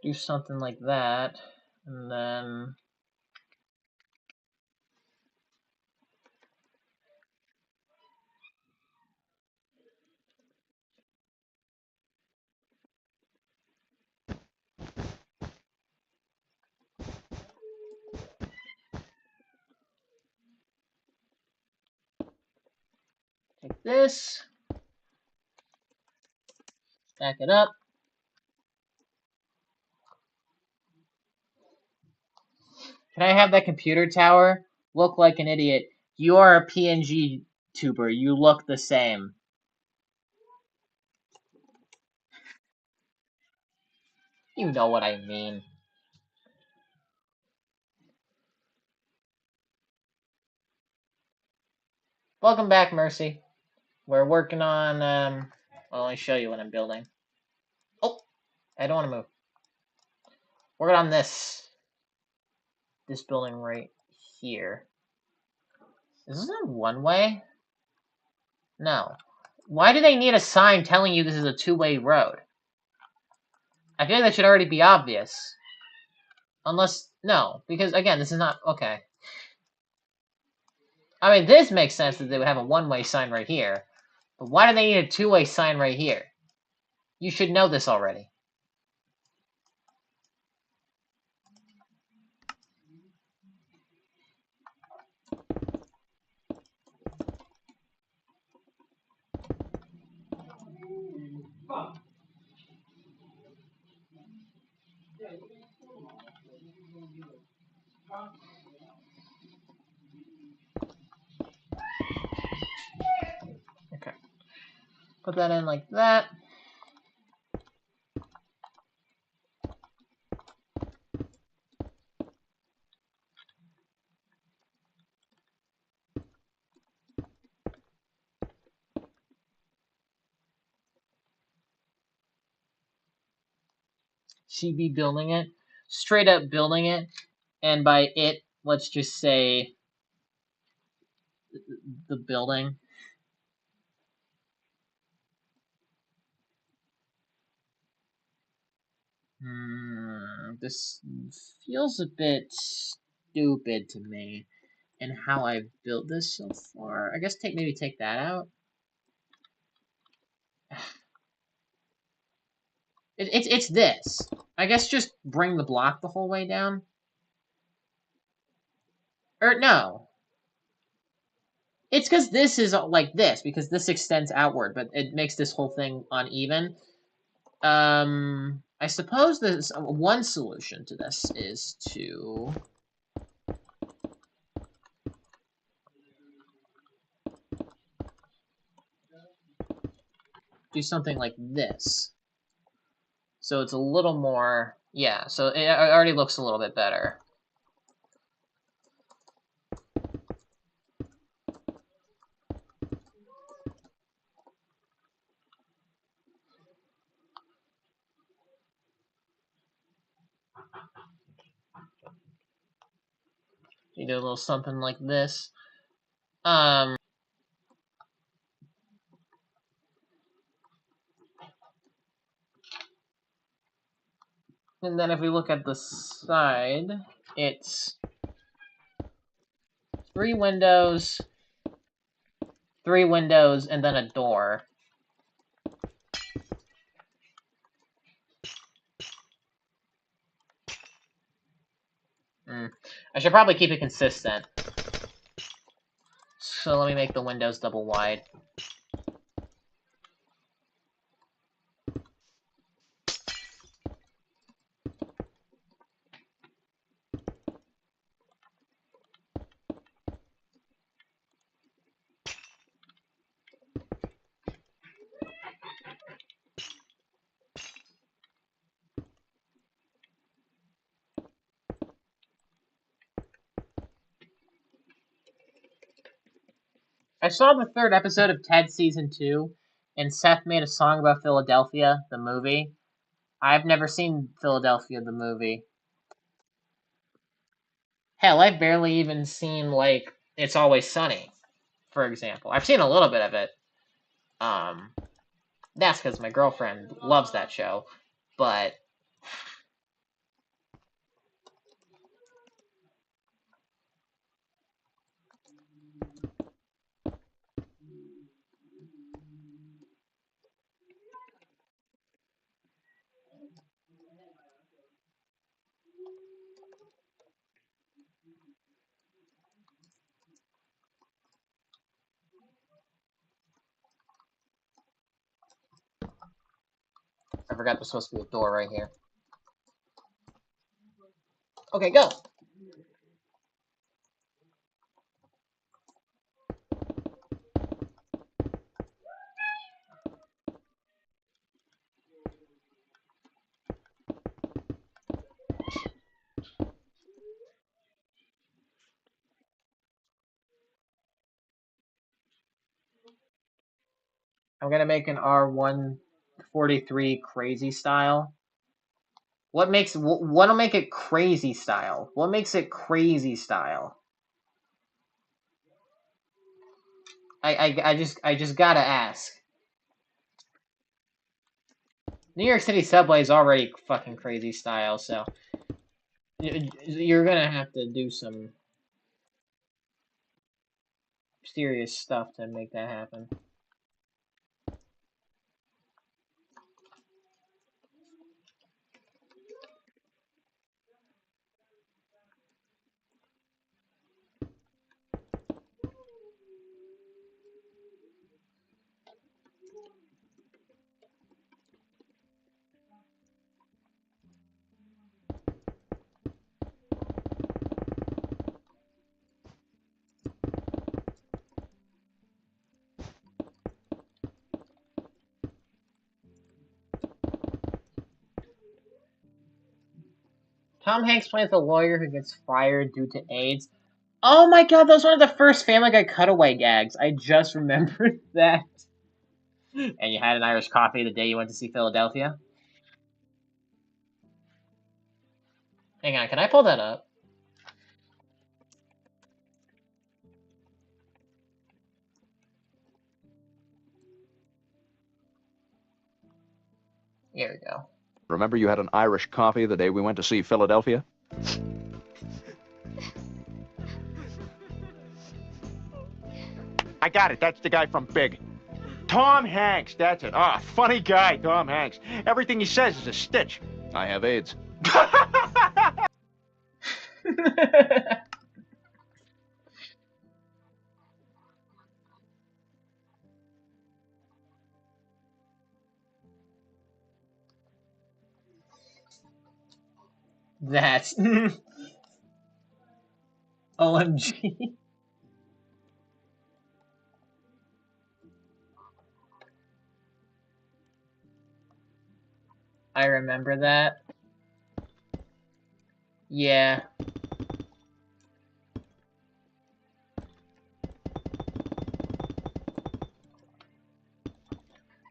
Do something like that, and then take this, stack it up. Can I have that computer tower look like an idiot? You are a PNG tuber. You look the same. You know what I mean. Welcome back, Mercy. We're working on, well, let me show you what I'm building. Oh, I don't want to move. Working on this building right here. Is this a one-way? No. Why do they need a sign telling you this is a two-way road? I feel like that should already be obvious. Unless, no, because again, this is not, okay. I mean, this makes sense that they would have a one-way sign right here. But why do they need a two-way sign right here? You should know this already. Okay. Put that in like that. She be building it. Straight up building it. And by it, let's just say the building. This feels a bit stupid to me and how I've built this so far. I guess maybe take that out. It's this. I guess just bring the block the whole way down. Or no. It's because this is like this, because this extends outward, but it makes this whole thing uneven. I suppose there's one solution to this is to do something like this. So it's a little more, yeah, so it already looks a little bit better. You do a little something like this. And then if we look at the side, it's 3 windows, 3 windows, and then a door. I should probably keep it consistent. So let me make the windows double wide. I saw the 3rd episode of Ted Season 2, and Seth made a song about Philadelphia, the movie. I've never seen Philadelphia, the movie. Hell, I've barely even seen, like, It's Always Sunny, for example. I've seen a little bit of it. That's because my girlfriend loves that show, but I forgot there's supposed to be a door right here. Okay, go! I'm gonna make an R143 crazy style. What'll make it crazy style? What makes it crazy style? I just gotta ask. New York City subway is already fucking crazy style, so you're gonna have to do some serious stuff to make that happen. Tom Hanks plays the lawyer who gets fired due to AIDS. Oh my god, that was one of the first Family Guy cutaway gags. I just remembered that. And you had an Irish coffee the day you went to see Philadelphia? Hang on, can I pull that up? Here we go. Remember you had an Irish coffee the day we went to see Philadelphia? I got it. That's the guy from Big. Tom Hanks, that's it. Ah, funny guy, Tom Hanks. Everything he says is a stitch. I have AIDS. That's OMG. I remember that. Yeah.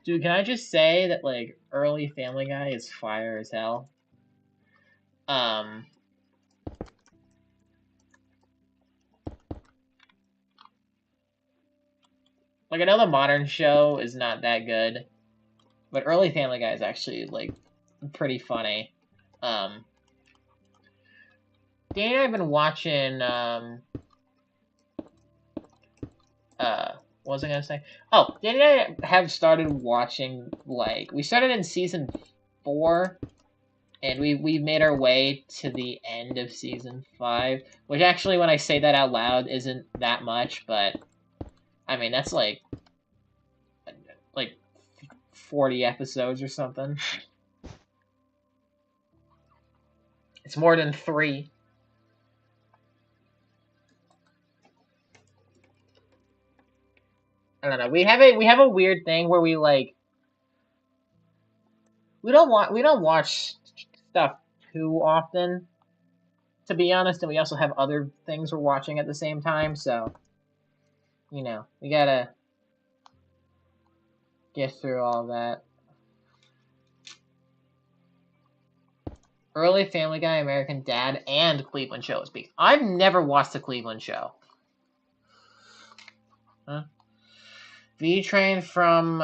Dude, can I just say that, like, early Family Guy is fire as hell? Like, I know the modern show is not that good, but early Family Guy is actually, like, pretty funny. Danny and I have been watching, what was I gonna say? Oh, Danny and I have started watching, like, we started in season 4, and we made our way to the end of season 5, which actually, when I say that out loud, isn't that much, but, I mean, that's like 40 episodes or something. It's more than 3. I don't know. We have a weird thing where we like we don't watch stuff too often, to be honest, and we also have other things we're watching at the same time, so you know, we gotta get through all that. Early Family Guy, American Dad, and Cleveland Show is big. I've never watched the Cleveland Show. Huh? V train from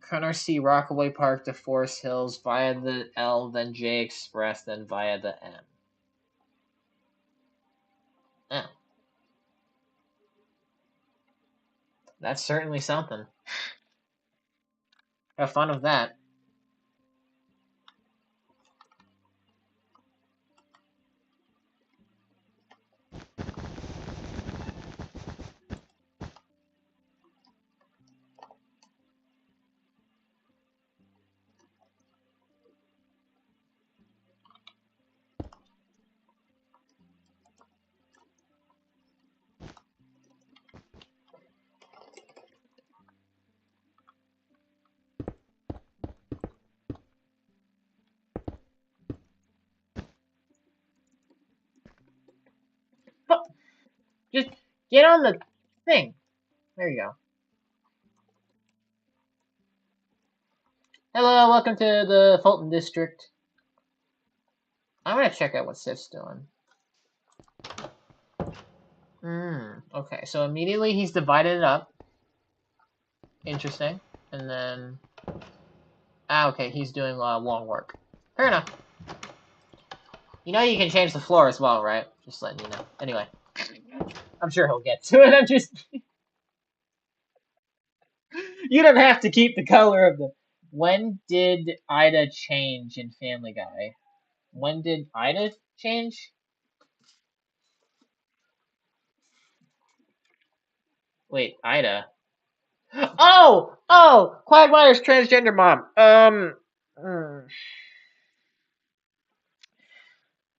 Canarsie Rockaway Park to Forest Hills via the L, then J Express, then via the M. Oh. That's certainly something. Have fun with that. Just get on the thing. There you go. Hello, welcome to the Fulton District. I'm gonna check out what Sif's doing. Okay, so immediately he's divided it up. Interesting. And then... okay, he's doing long work. Fair enough. You know you can change the floor as well, right? Just letting you know. Anyway. I'm sure he'll get to it, I'm just... You don't have to keep the color of the... When did Ida change in Family Guy? When did Ida change? Wait, Ida? Oh! Quagmire's transgender mom.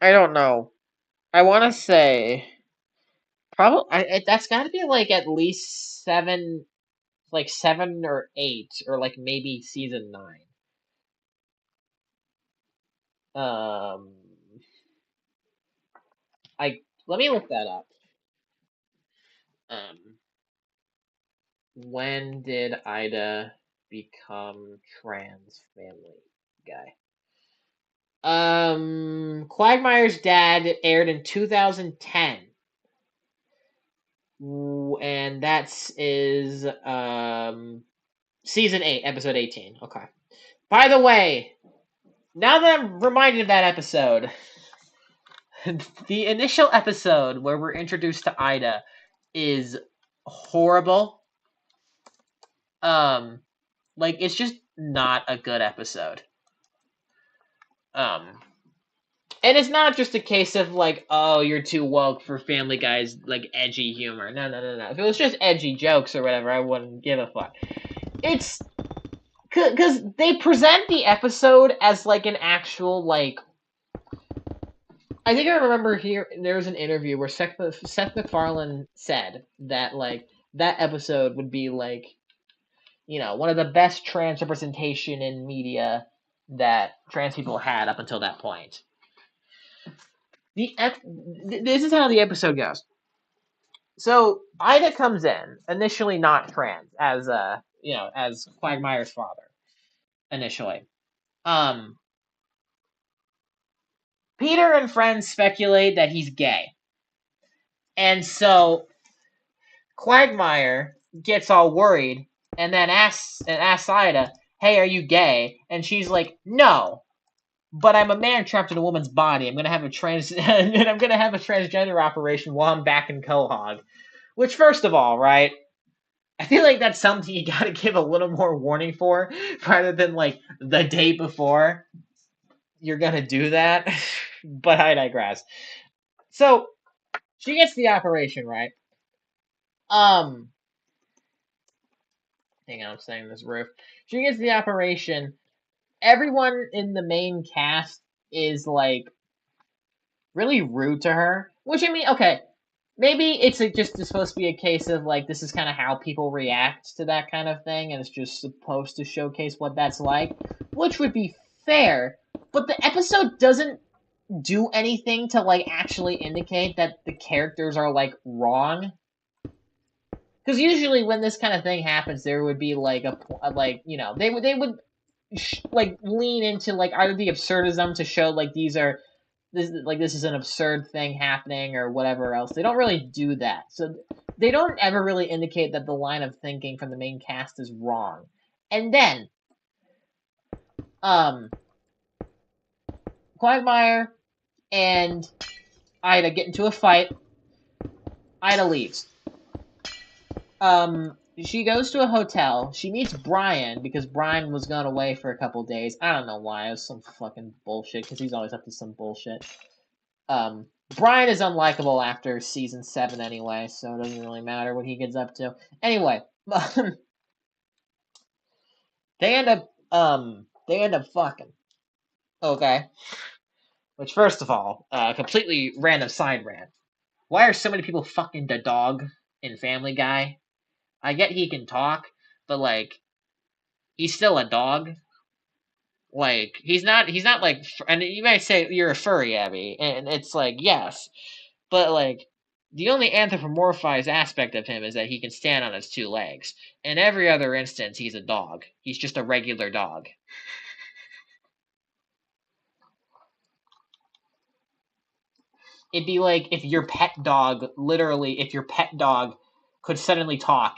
I don't know. I want to say probably that's got to be like at least 7, like 7 or 8, or like maybe season 9. Um, Let me look that up. Um, when did Ida become trans family guy? Quagmire's Dad aired in 2010. And that's is season 8, episode 18. Okay. By the way, now that I'm reminded of that episode, the initial episode where we're introduced to Ida is horrible. Like it's just not a good episode. Um, and it's not just a case of like, oh, you're too woke for Family Guy's like edgy humor. No. If it was just edgy jokes or whatever, I wouldn't give a fuck. It's because they present the episode as like an actual like. I think I remember here there was an interview where Seth MacFarlane said that like that episode would be like, one of the best trans representation in media that trans people had up until that point. This is how the episode goes. So Ida comes in initially not trans as Quagmire's father initially. Um, Peter and friends speculate that he's gay, and so Quagmire gets all worried and then asks Ida, "Hey, are you gay?" And she's like, "No, but I'm a man trapped in a woman's body. I'm gonna have a transgender operation while I'm back in Quahog." Which, first of all, right? I feel like that's something you gotta give a little more warning for, rather than like the day before you're gonna do that. But I digress. So she gets the operation, right? Um, hang on, I'm saying this roof. She gets the operation. Everyone in the main cast is like really rude to her. Which I mean, okay, maybe it's just supposed to be a case of like this is kind of how people react to that kind of thing, and it's just supposed to showcase what that's like, which would be fair. But the episode doesn't do anything to like actually indicate that the characters are like wrong. Because usually when this kind of thing happens, there would be like they would like lean into like either the absurdism to show like this is an absurd thing happening or whatever else. They don't really do that. So they don't ever really indicate that the line of thinking from the main cast is wrong. And then Quagmire and Ida get into a fight. Ida leaves. She goes to a hotel. She meets Brian because Brian was gone away for a couple days. I don't know why. It was some fucking bullshit because he's always up to some bullshit. Brian is unlikable after season 7 anyway, so it doesn't really matter what he gets up to. Anyway, they end up fucking. Okay. Which, first of all, completely random side rant. Why are so many people fucking the dog in Family Guy? I get he can talk, but like, he's still a dog. Like, he's not like, and you might say you're a furry, Abby, and it's like, yes, but like, the only anthropomorphized aspect of him is that he can stand on his 2 legs. In every other instance, he's a dog. He's just a regular dog. It'd be like if your pet dog, literally, if your pet dog could suddenly talk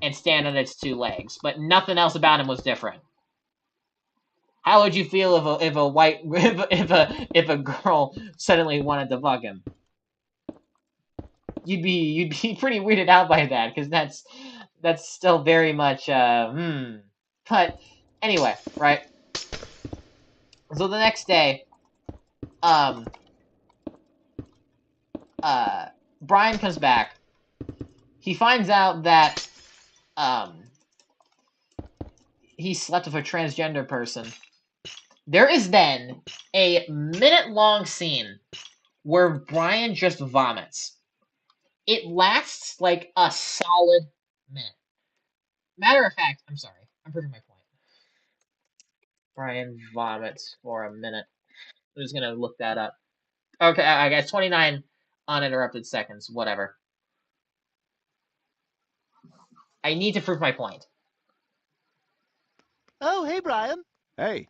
and stand on its 2 legs, but nothing else about him was different. How would you feel if a girl suddenly wanted to fuck him? You'd be pretty weirded out by that because that's still very much But anyway, right? So the next day, um, Brian comes back. He finds out that he slept with a transgender person. There is then a minute-long scene where Brian just vomits. It lasts like a solid minute. Matter of fact, I'm sorry. I'm proving my point. Brian vomits for a minute. I'm just gonna look that up. Okay, I got 29 uninterrupted seconds. Whatever. I need to prove my point. Oh, hey, Brian. Hey.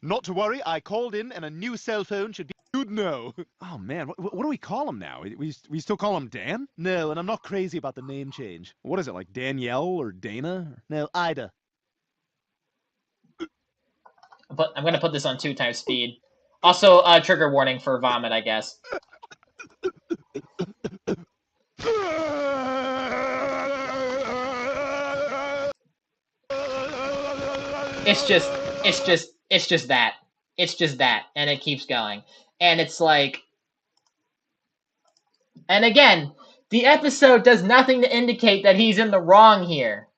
Not to worry, I called in and a new cell phone should be good now. Oh, man. What do we call him now? We still call him Dan? No, and I'm not crazy about the name change. What is it, like Danielle or Dana? No, Ida. But I'm gonna put this on 2 times speed. Also, trigger warning for vomit, I guess. It's just that. It's just that, and it keeps going. And it's like, and again, the episode does nothing to indicate that he's in the wrong here.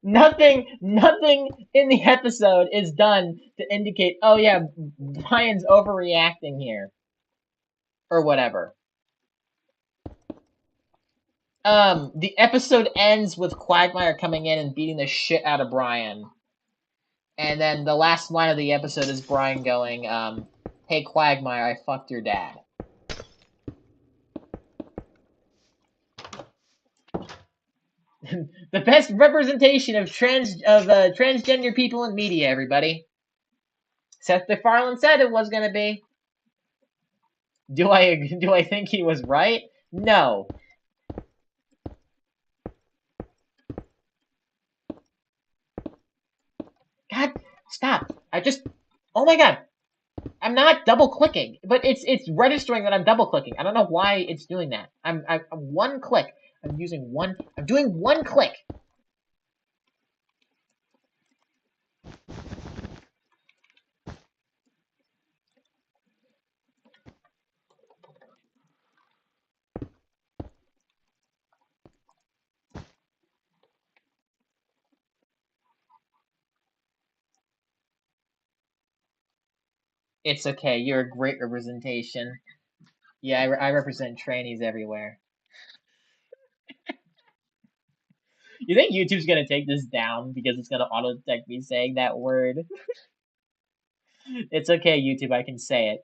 nothing in the episode is done to indicate, oh yeah, Brian's overreacting here. Or whatever. The episode ends with Quagmire coming in and beating the shit out of Brian. And then the last line of the episode is Brian going, hey Quagmire, I fucked your dad. The best representation of transgender people in media, everybody. Seth MacFarlane said it was gonna be. Do I think he was right? No. God, stop. Oh my god. I'm not double clicking, but it's registering that I'm double clicking. I don't know why it's doing that. I'm one click. I'm doing one click. It's okay. You're a great representation. Yeah, I represent trannies everywhere. You think YouTube's gonna take this down because it's gonna auto detect me saying that word? It's okay, YouTube. I can say it.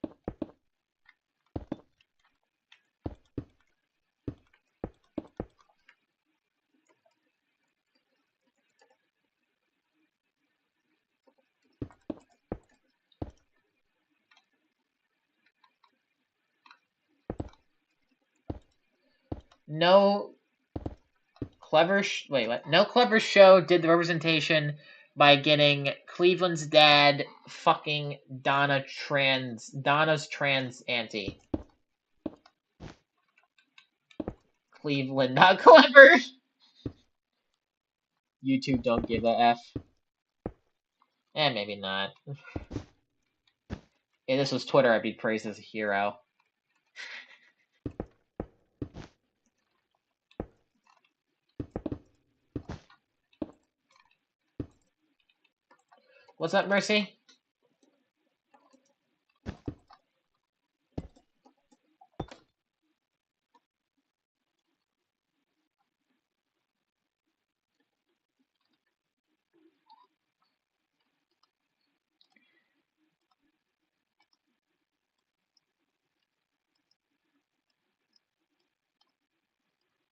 No wait, what? No clever show did the representation by getting Cleveland's dad fucking Donna's trans auntie. Cleveland, not clever. YouTube don't give a F. Maybe not. If this was Twitter, I'd be praised as a hero. What's up, Mercy?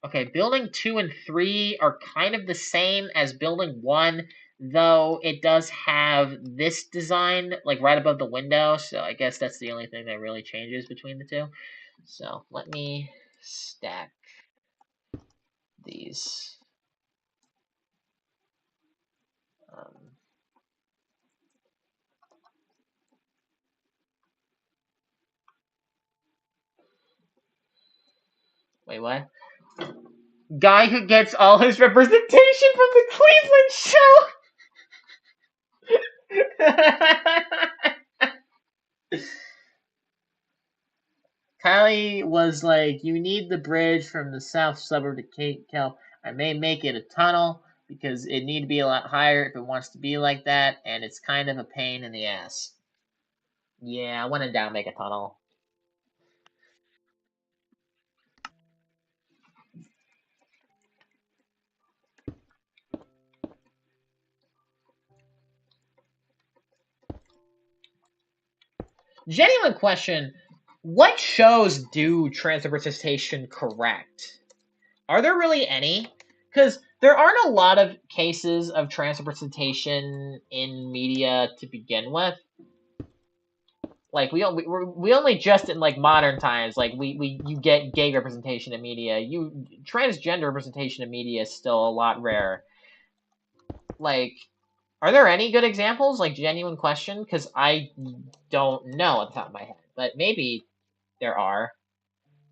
Okay, building 2 and 3 are kind of the same as building 1, though it does have this design, like right above the window, so I guess that's the only thing that really changes between the two. So, let me stack these. Wait, what? Guy who gets all his representation from the Cleveland show! Kylie was like, you need the bridge from the south suburb to Cape Cal. I may make it a tunnel because it need to be a lot higher if it wants to be like that, and it's kind of a pain in the ass. Yeah, when in doubt, make a tunnel. Genuine question. What shows do trans representation correct? Are there really any? Because there aren't a lot of cases of trans representation in media to begin with. Like we only just in like modern times like you get gay representation in media. You transgender representation in media is still a lot rare. Like, are there any good examples? Like, genuine question, because I don't know at the top of my head, but maybe there are.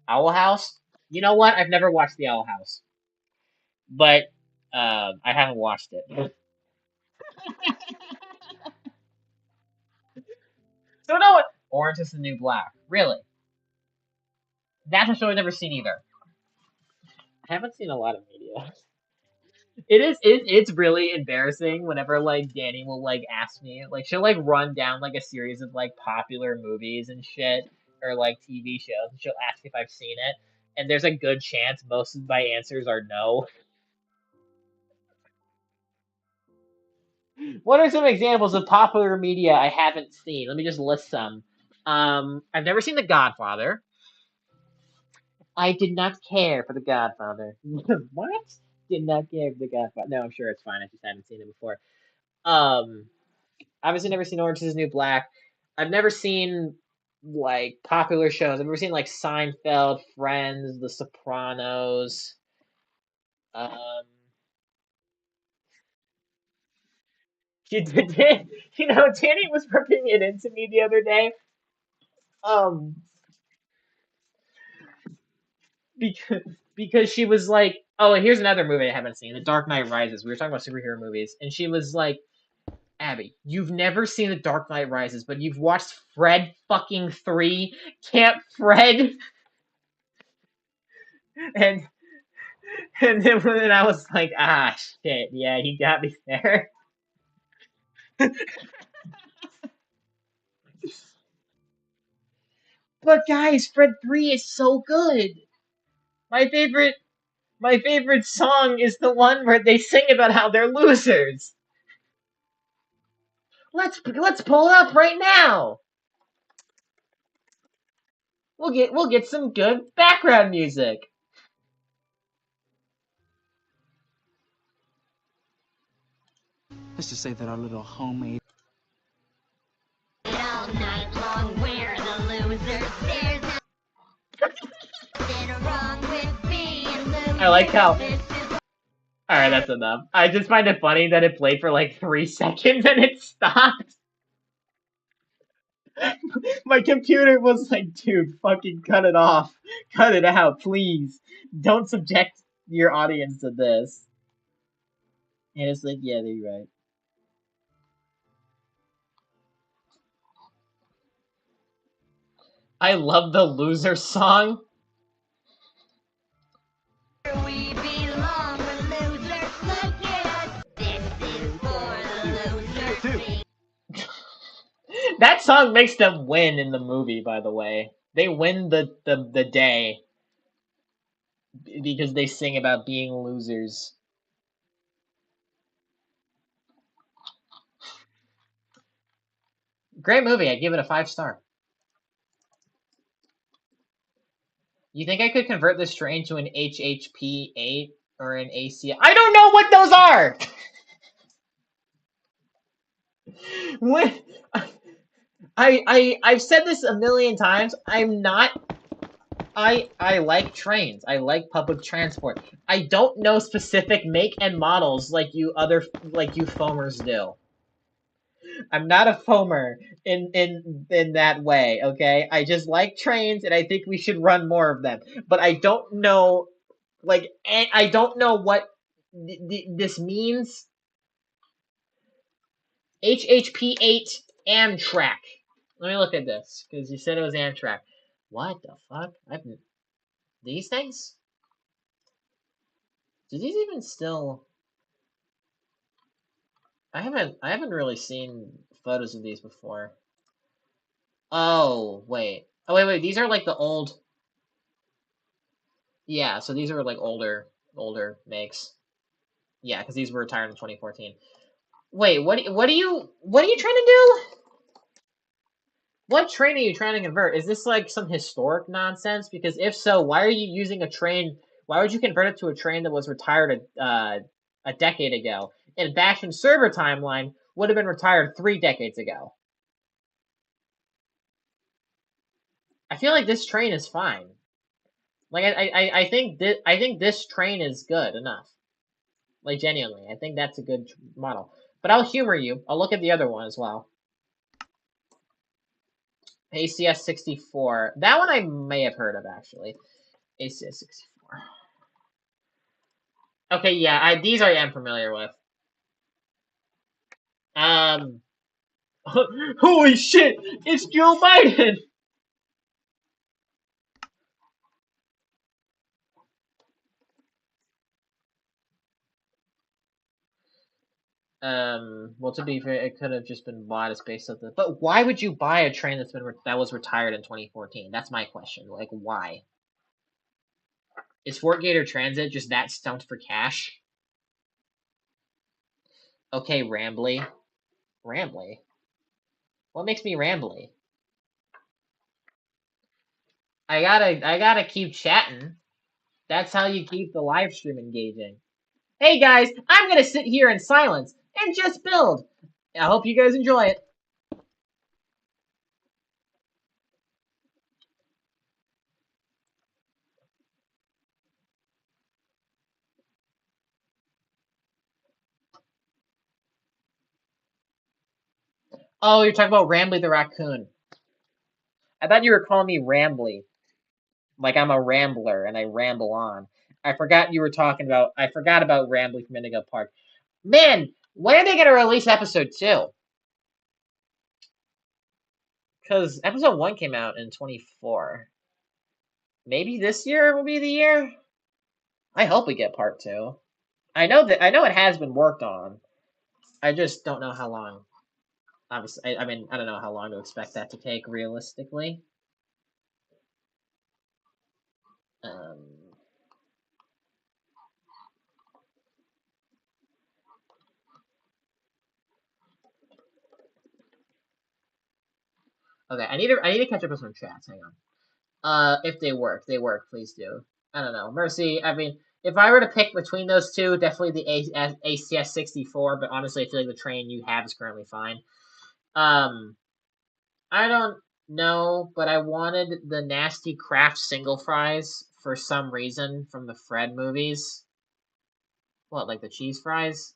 Owl House. You know what? I've never watched the Owl House, but I haven't watched it. So no, what? Orange is the New Black. Really? That's a show I've never seen either. I haven't seen a lot of media. It's really embarrassing whenever like Danny will like ask me like she'll like run down like a series of like popular movies and shit or like TV shows and she'll ask if I've seen it and there's a good chance most of my answers are no. What are some examples of popular media I haven't seen? Let me just list some. I've never seen The Godfather. I did not care for The Godfather. What? Did not care for The Godfather. No, I'm sure it's fine. I just haven't seen it before. Um, Obviously never seen Orange is the New Black. I've never seen like popular shows. I've never seen like Seinfeld, Friends, The Sopranos. Um, you did, you know, Danny was ripping it into me the other day. Um, because she was like, "Oh, here's another movie I haven't seen, The Dark Knight Rises." We were talking about superhero movies, and she was like, "Abby, you've never seen The Dark Knight Rises, but you've watched Fred fucking 3, Camp Fred," and then I was like, "Ah, shit, yeah, you got me there." But guys, Fred 3 is so good. My favorite my favorite song is the one where they sing about how they're losers. Let's pull it up right now. We'll get some good background music. Let's just say that our little homemade All night long, we're the losers. There's nothing wrong with being losers. I like how. This is All right, that's enough. I just find it funny that it played for like 3 seconds and it stopped. My computer was like, "Dude, fucking cut it off. Cut it out, please. Don't subject your audience to this." And it's like, "Yeah, you're right." I love the loser song. where we belong. We're losers. Look at us. This is for the losers. That song makes them win in the movie, by the way. They win the day because they sing about being losers. Great movie. I give it a 5 star. You think I could convert this train to an HHP8 or an AC? I don't know what those are. What? I've said this a million times. I'm not. I like trains. I like public transport. I don't know specific make and models like you foamers do. I'm not a foamer in that way, okay? I just like trains and I think we should run more of them. But I don't know I don't know what this means. HHP8 Amtrak. Let me look at this cuz you said it was Amtrak. What the fuck? These things? Do these even still I haven't really seen photos of these before. Oh, wait. Oh, wait. These are like the old. Yeah, so these are like older makes. Yeah, because these were retired in 2014. Wait, what are you trying to do? What train are you trying to convert? Is this like some historic nonsense? Because if so, why are you using a train? Why would you convert it to a train that was retired a decade ago? And Bastien Server timeline would have been retired 3 decades ago. I feel like this train is fine. Like I think this train is good enough. Like genuinely, I think that's a good model. But I'll humor you. I'll look at the other one as well. ACS 64. That one I may have heard of actually. ACS 64. Okay, yeah, these I am familiar with. Um, holy shit! It's Joe Biden. Well, to be fair, it could have just been bought as based on the. But why would you buy a train that was retired in 2014? That's my question. Like, why? Is Fort Gator Transit just that stumped for cash? Okay, Rambly. Rambly? What makes me Rambly? I gotta keep chatting. That's how you keep the live stream engaging. Hey guys, I'm gonna sit here in silence and just build. I hope you guys enjoy it. Oh, you're talking about Rambly the raccoon. I thought you were calling me Rambly. Like I'm a rambler and I ramble on. I forgot about Rambly from Indigo Park. Man, when are they gonna release episode 2? Because episode 1 came out in 24. Maybe this year will be the year? I hope we get part 2. I know it has been worked on. I just don't know how long. Obviously, I mean, I don't know how long to expect that to take realistically. Um, okay, I need to catch up with some chats. Hang on. If they work. Please do. I don't know, Mercy. I mean, if I were to pick between those two, definitely the ACS 64. But honestly, I feel like the train you have is currently fine. I don't know, but I wanted the nasty Kraft single fries for some reason from the Fred movies. What, like the cheese fries?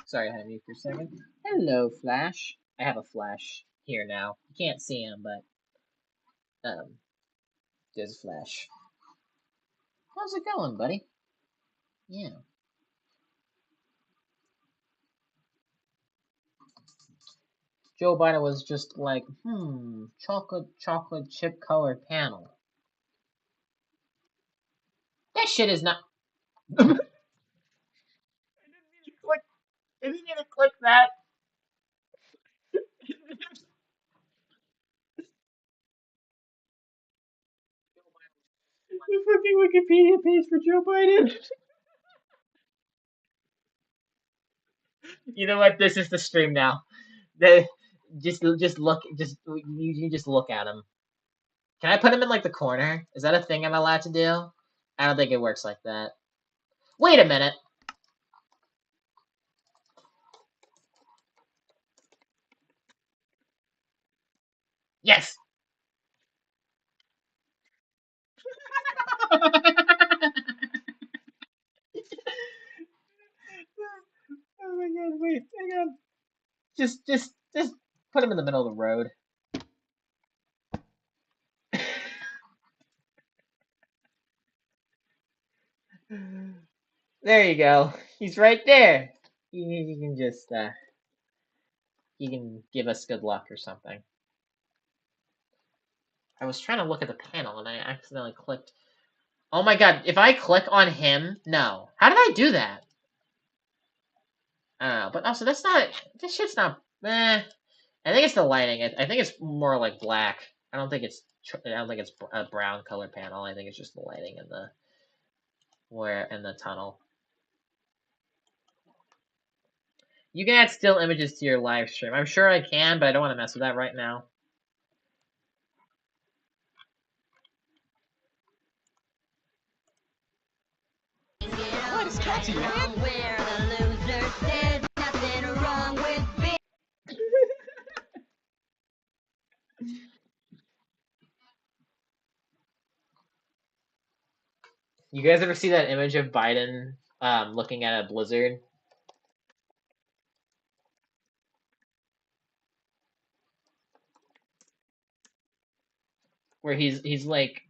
Sorry, I had mute for a second. Hello, Flash. I have a Flash here now. You can't see him, but there's a Flash. How's it going, buddy? Yeah. Joe Biden was just like, chocolate chip colored panel. That shit is not. I didn't mean to click that. The fucking Wikipedia page for Joe Biden. You know what? This is the stream now. The, just look, you just look at him. Can I put him in like the corner? Is that a thing I'm allowed to do? I don't think it works like that. Wait a minute. Yes. Oh my god! Wait, hang on. Just put him in the middle of the road. There you go. He's right there. You can just you can give us good luck or something. I was trying to look at the panel and I accidentally clicked. Oh my god, if I click on him, no. How did I do that? I don't know, but also that's not. This shit's not. I think it's the lighting. I think it's more like black. I don't think it's. I don't think it's a brown color panel. I think it's just the lighting in the in the tunnel. You can add still images to your live stream. I'm sure I can, but I don't want to mess with that right now. What is catchy, man? Where the loser said nothing wrong with being. You guys ever see that image of Biden looking at a blizzard? Where he's like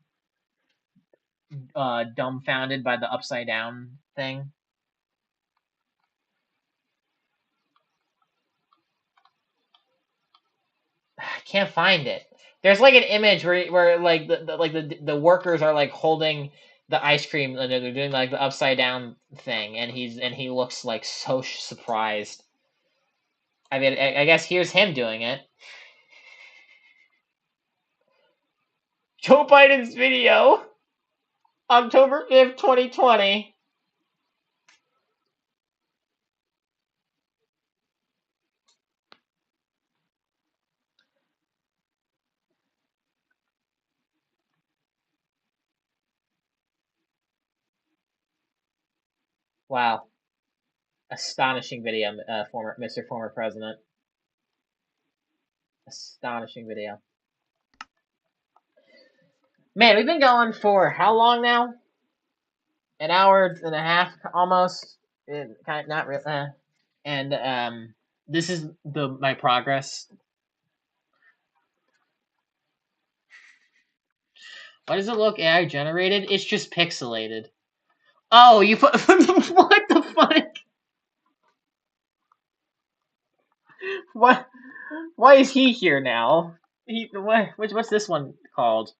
dumbfounded by the upside down thing. I can't find it. There's like an image where like the workers are like holding the ice cream and they're doing like the upside down thing, and he looks like so surprised. I mean, I guess here's him doing it. Joe Biden's video, October 5th, 2020. Wow, astonishing video, Former President. Astonishing video. Man, we've been going for how long now? An hour and a half, almost. Kind of not really. And this is my progress. Why does it look AI generated? It's just pixelated. Oh, you put what the fuck? What? Why is he here now? What's this one called?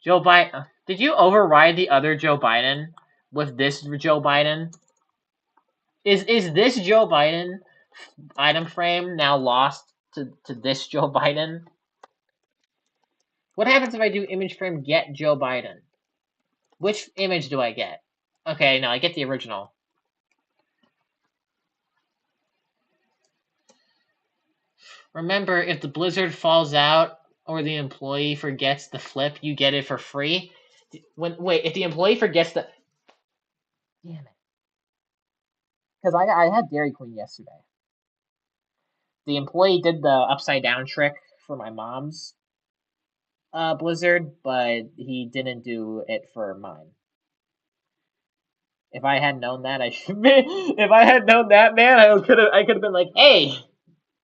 Joe Biden. Did you override the other Joe Biden with this Joe Biden? Is this Joe Biden item frame now lost to this Joe Biden? What happens if I do image frame get Joe Biden? Which image do I get? Okay, no, I get the original. Remember, if the blizzard falls out or the employee forgets the flip, you get it for free. Wait, if the employee forgets the, damn it, because I had Dairy Queen yesterday. The employee did the upside down trick for my mom's blizzard, but he didn't do it for mine. If I had known that, if I had known that, man, I could have been like, hey,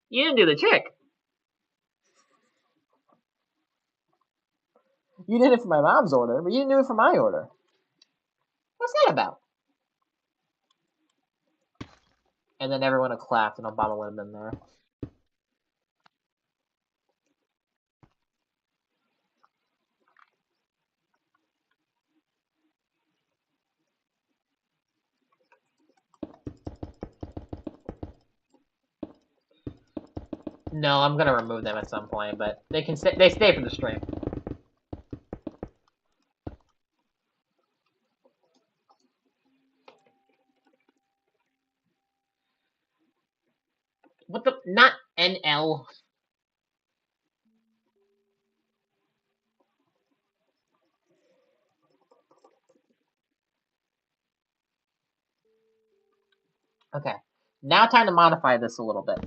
you didn't do the trick. You did it for my mom's order, but you didn't do it for my order. What's that about? And then everyone would have clapped, and Obama would have been there. No, I'm gonna remove them at some point, but they can stay. They stay for the stream. What the? Not NL. Okay. Now time to modify this a little bit.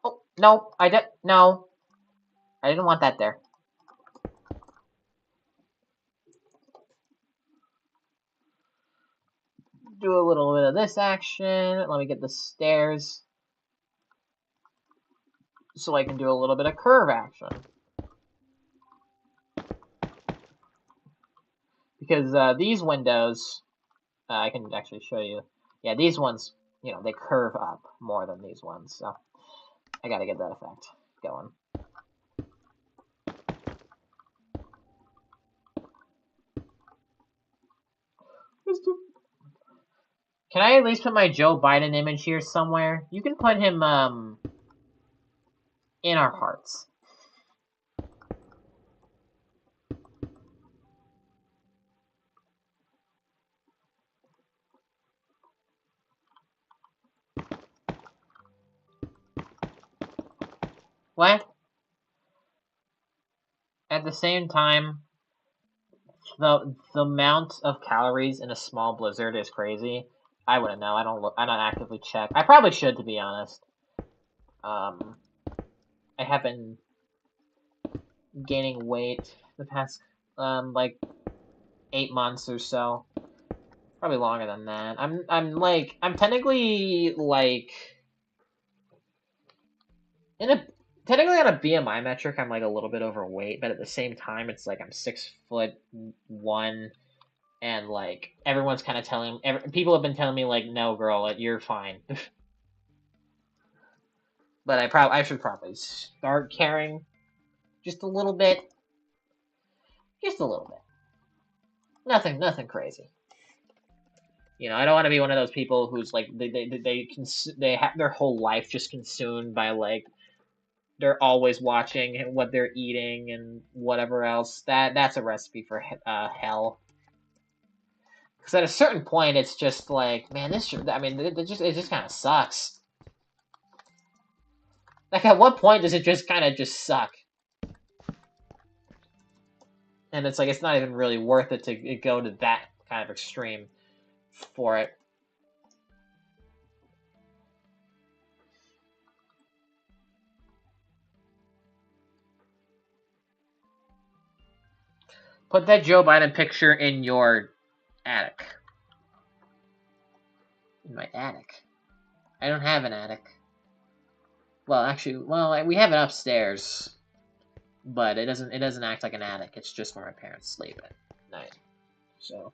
Oh, no, no. I didn't want that there. Do a little bit of this action. Let me get the stairs. so I can do a little bit of curve action. Because these windows, I can actually show you. Yeah, these ones, you know, they curve up more than these ones, so I gotta get that effect going. Can I at least put my Joe Biden image here somewhere? You can put him, in our hearts. What? At the same time, the amount of calories in a small blizzard is crazy. I wouldn't know. I don't actively check. I probably should, to be honest. I have been gaining weight the past like 8 months or so. Probably longer than that. I'm technically like technically on a BMI metric I'm like a little bit overweight, but at the same time it's like I'm 6'1", and like everyone's kind of people have been telling me like, no girl, you're fine. But I should probably start caring just a little bit. Just a little bit. Nothing crazy. You know, I don't want to be one of those people who's like they have their whole life just consumed by like they're always watching what they're eating and whatever else. That's a recipe for hell. Because at a certain point, it's just like, man, it just kind of sucks. Like, at what point does it just kind of just suck? And it's like, it's not even really worth it to go to that kind of extreme for it. Put that Joe Biden picture in your attic. In my attic. I don't have an attic. Well, actually, we have it upstairs, but it doesn't act like an attic. It's just where my parents sleep at night. So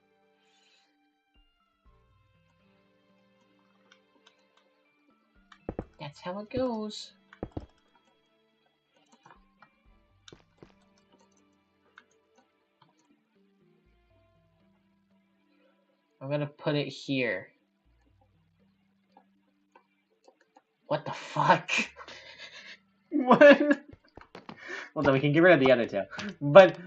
that's how it goes. I'm gonna put it here. What the fuck? What? Well, then we can get rid of the other two. But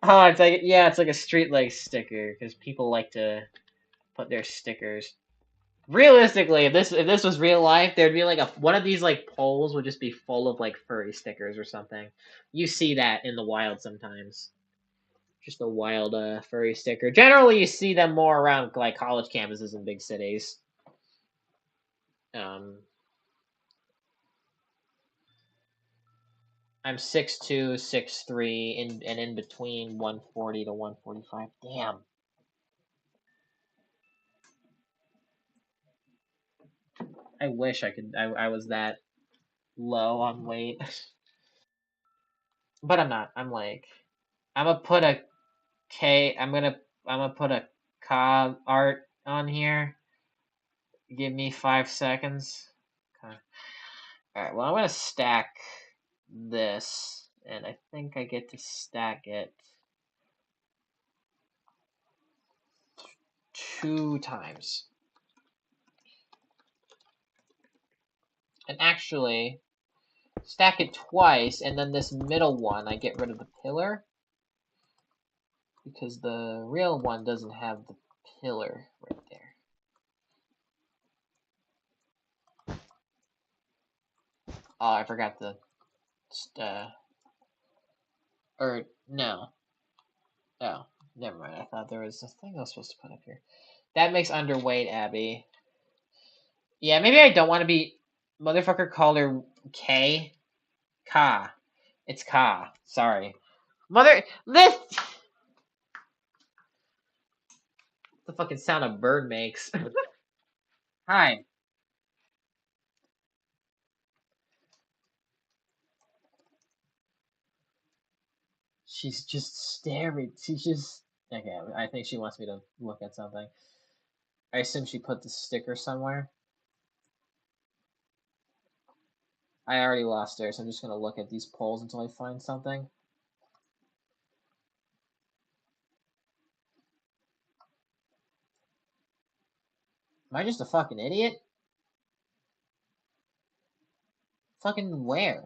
oh, it's like a street leg sticker because people like to put their stickers. Realistically, if this was real life, there'd be like one of these like poles would just be full of like furry stickers or something. You see that in the wild sometimes. Just a wild furry sticker. Generally, you see them more around like college campuses in big cities. I'm 6'2", 6'3", and in between 140 to 145. Damn. I wish I was that low on weight. But I'm not. I'm gonna put a I'm gonna put a Ka art on here. Give me 5 seconds. Okay. Alright, well I'm gonna stack this, and I think I get to stack it 2 times. And actually, stack it twice, and then this middle one, I get rid of the pillar. Because the real one doesn't have the pillar right there. Oh, I forgot the... or, no. Oh, never mind. I thought there was a thing I was supposed to put up here. That makes underweight Abby. Yeah, maybe I don't want to be... Motherfucker called her K? Ka. It's Ka. Sorry. This... the fucking sound a bird makes. Hi. She's just staring. She's just... Okay, I think she wants me to look at something. I assume she put the sticker somewhere. I already lost her, so I'm just gonna look at these polls until I find something. Am I just a fucking idiot? Fucking where?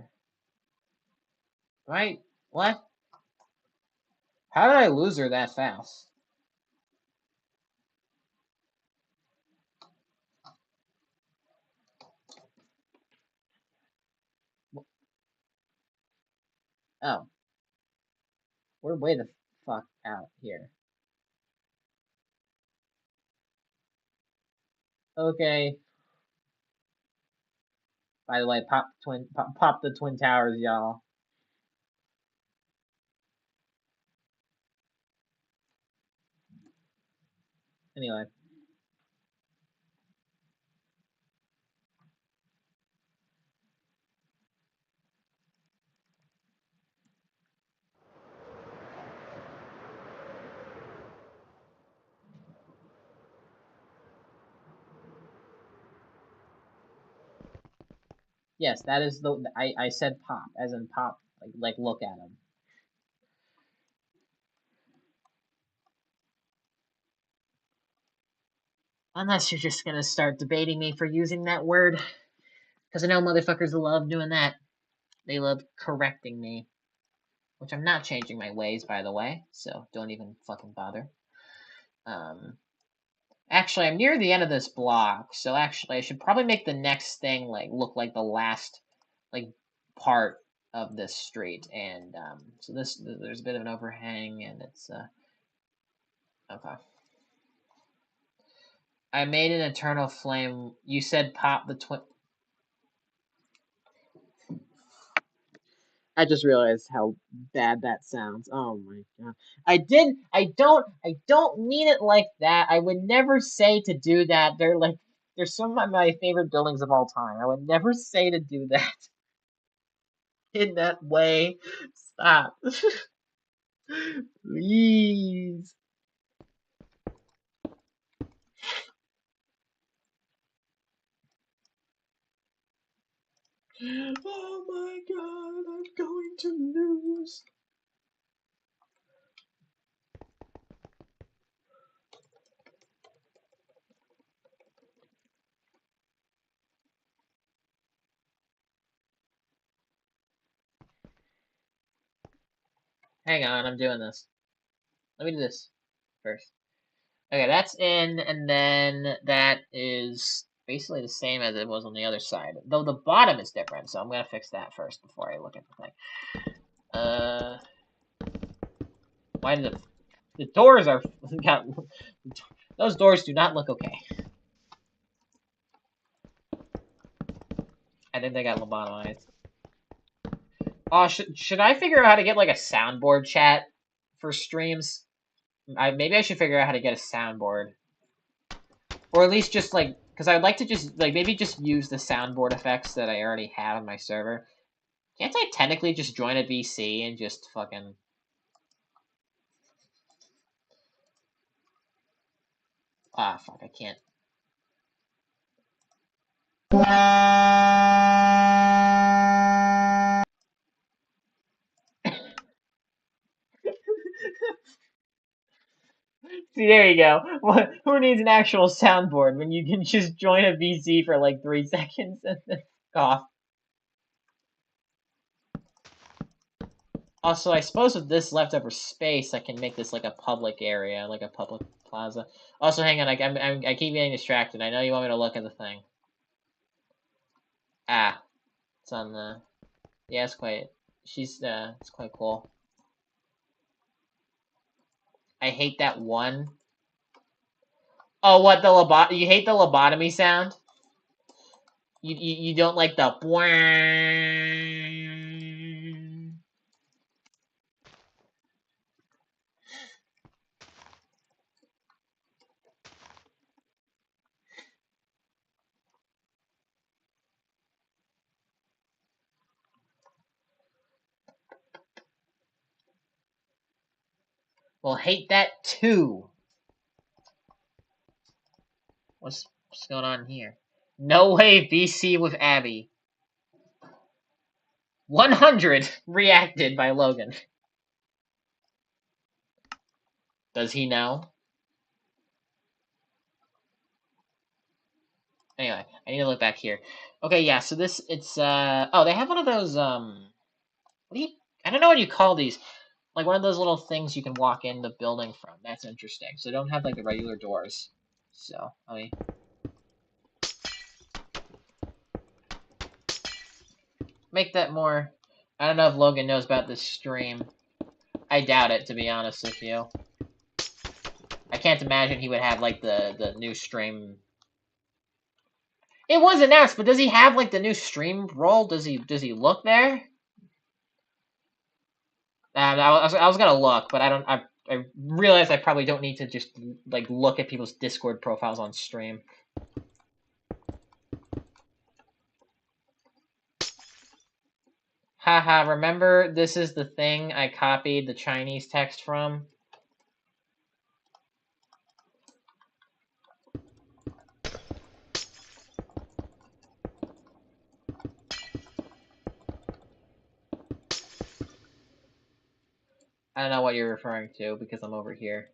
Right? What? How did I lose her that fast? Oh. We're way the fuck out here. Okay. By the way, pop the twin towers, y'all. Anyway. Yes, that is the... I said pop, as in pop, like look at him. Unless you're just gonna start debating me for using that word. Because I know motherfuckers love doing that. They love correcting me. Which I'm not changing my ways, by the way. So don't even fucking bother. Actually, I'm near the end of this block. So actually, I should probably make the next thing like look like the last like part of this street. And so there's a bit of an overhang, and it's okay. I made an eternal flame. You said pop the twin. I just realized how bad that sounds. Oh my god. I don't mean it like that. I would never say to do that. They're some of my favorite buildings of all time. I would never say to do that in that way. Stop. Please. Oh my god, I'm going to lose. Hang on, I'm doing this. Let me do this first. Okay, that's in, and then that is basically the same as it was on the other side. Though the bottom is different, so I'm gonna fix that first before I look at the thing. Why did the doors are got those doors do not look okay. I think they got lobotomized. Oh, should I figure out how to get like a soundboard chat for streams? Maybe I should figure out how to get a soundboard. Or at least just like, because I'd like to just like maybe just use the soundboard effects that I already have on my server. Can't I technically just join a VC and just fucking... Ah, fuck, I can't. See, there you go. Who needs an actual soundboard when you can just join a VC for like 3 seconds and then off? Also, I suppose with this leftover space, I can make this like a public area, like a public plaza. Also, hang on, I keep getting distracted. I know you want me to look at the thing. Ah, it's on the... Yeah, it's quite... it's quite cool. I hate that one. Oh, what, you hate the lobotomy sound? You don't like the... will hate that too. What's going on here? No way BC with Abby. 100 reacted by Logan. Does he know? Anyway, I need to look back here. Okay, yeah, so this, it's, oh, they have one of those, what do you, I don't know what you call these. Like one of those little things you can walk in the building from. That's interesting. So they don't have, like, the regular doors. So, let me... make that more... I don't know if Logan knows about this stream. I doubt it, to be honest with you. I can't imagine he would have, like, the new stream... It was announced, but does he have, like, the new stream role? Does he look there? I was gonna look, but I realized I probably don't need to just, like, look at people's Discord profiles on stream. Haha, remember this is the thing I copied the Chinese text from? I don't know what you're referring to because I'm over here.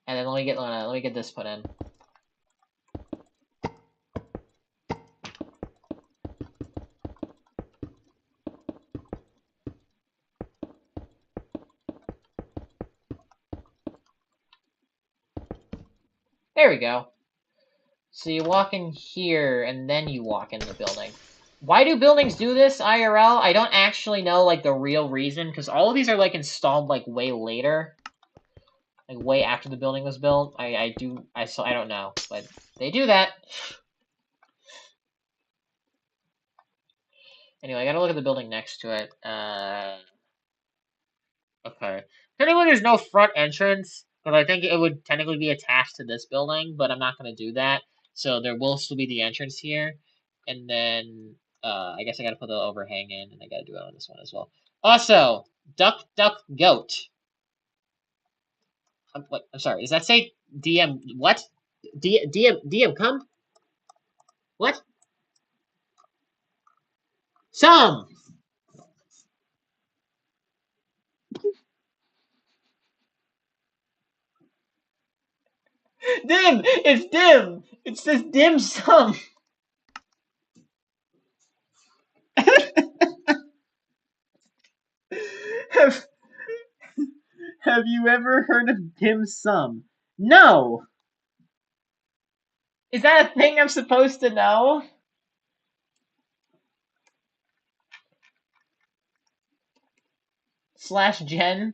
And then let me get this put in. There we go. So you walk in here, and then you walk in the building. Why do buildings do this, IRL? I don't actually know, like, the real reason, because all of these are, like, installed, like, way later. Like, way after the building was built. I don't know, but they do that. Anyway, I gotta look at the building next to it. Okay. Technically, there's no front entrance, but I think it would technically be attached to this building, but I'm not gonna do that. So there will still be the entrance here, and then I guess I gotta put the overhang in, and I gotta do it on this one as well. Also, duck, duck, goat. What? I'm sorry. Does that say DM? What? DM come? What? Some. Dim. It's dim. It says dim sum. have Have you ever heard of dim sum? No. Is that a thing I'm supposed to know? Slash Jen?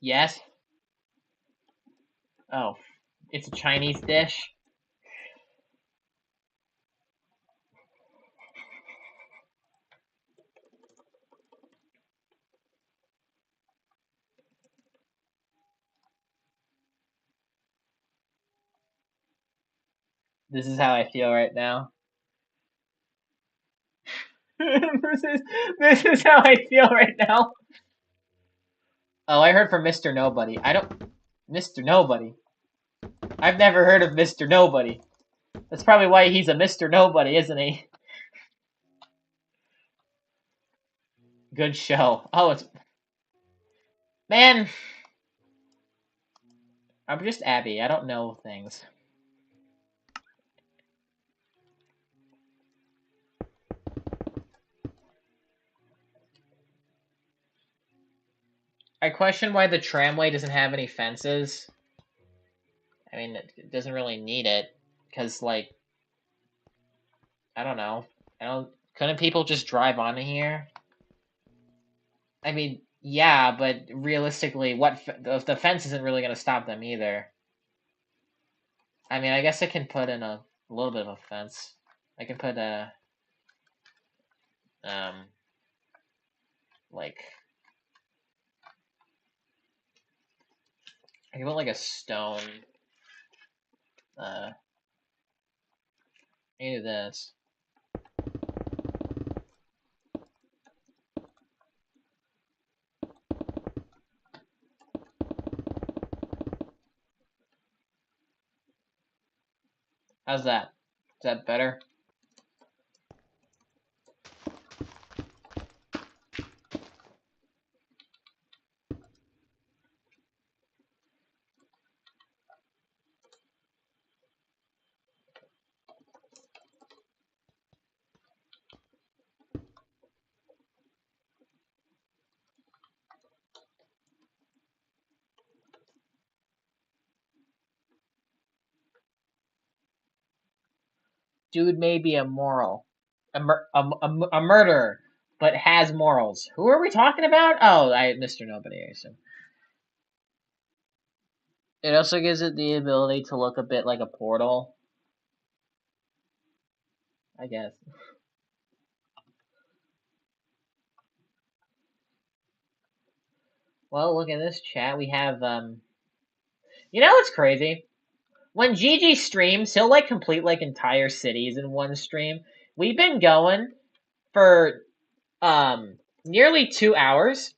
Yes. Oh, it's a Chinese dish. This is how I feel right now. this is how I feel right now. Oh, I heard from Mr. Nobody. Mr. Nobody. I've never heard of Mr. Nobody. That's probably why he's a Mr. Nobody, isn't he? Good show. Oh, it's... Man! I'm just Abby. I don't know things. I question why the tramway doesn't have any fences. I mean, it doesn't really need it. Because, like... I don't know. Couldn't people just drive on here? I mean, Yeah, but realistically, the fence isn't really going to stop them either. I mean, I guess I can put in a little bit of a fence. I can put a like I can put like a stone. I can do this. How's that? Is that better? Dude may be immoral, a murderer, but has morals. Who are we talking about? Oh, Mr. Nobody, I assume. It also gives it the ability to look a bit like a portal, I guess. Well, look at this chat. We have you know what's crazy? When GG streams, he'll like complete like entire cities in one stream. We've been going for nearly 2 hours,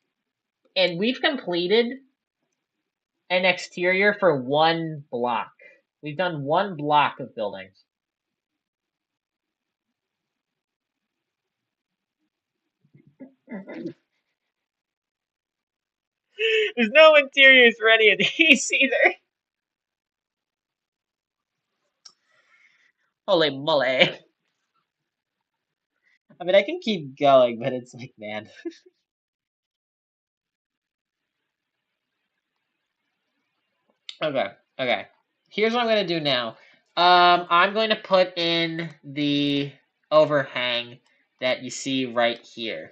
and we've completed an exterior for one block. We've done one block of buildings. There's no interiors for any of these either. Holy moly. I mean, I can keep going, but it's like, man. Okay. Here's what I'm going to do now. I'm going to put in the overhang that you see right here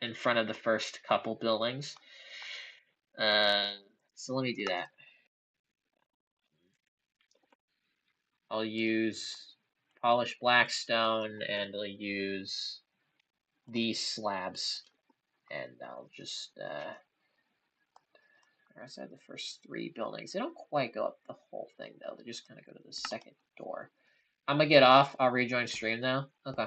in front of the first couple buildings. So let me do that. I'll use polished black stone, and I'll use these slabs, and I'll just I said the first 3 buildings. They don't quite go up the whole thing though. They just kind of go to the second door. I'm gonna get off. I'll rejoin stream now. Okay.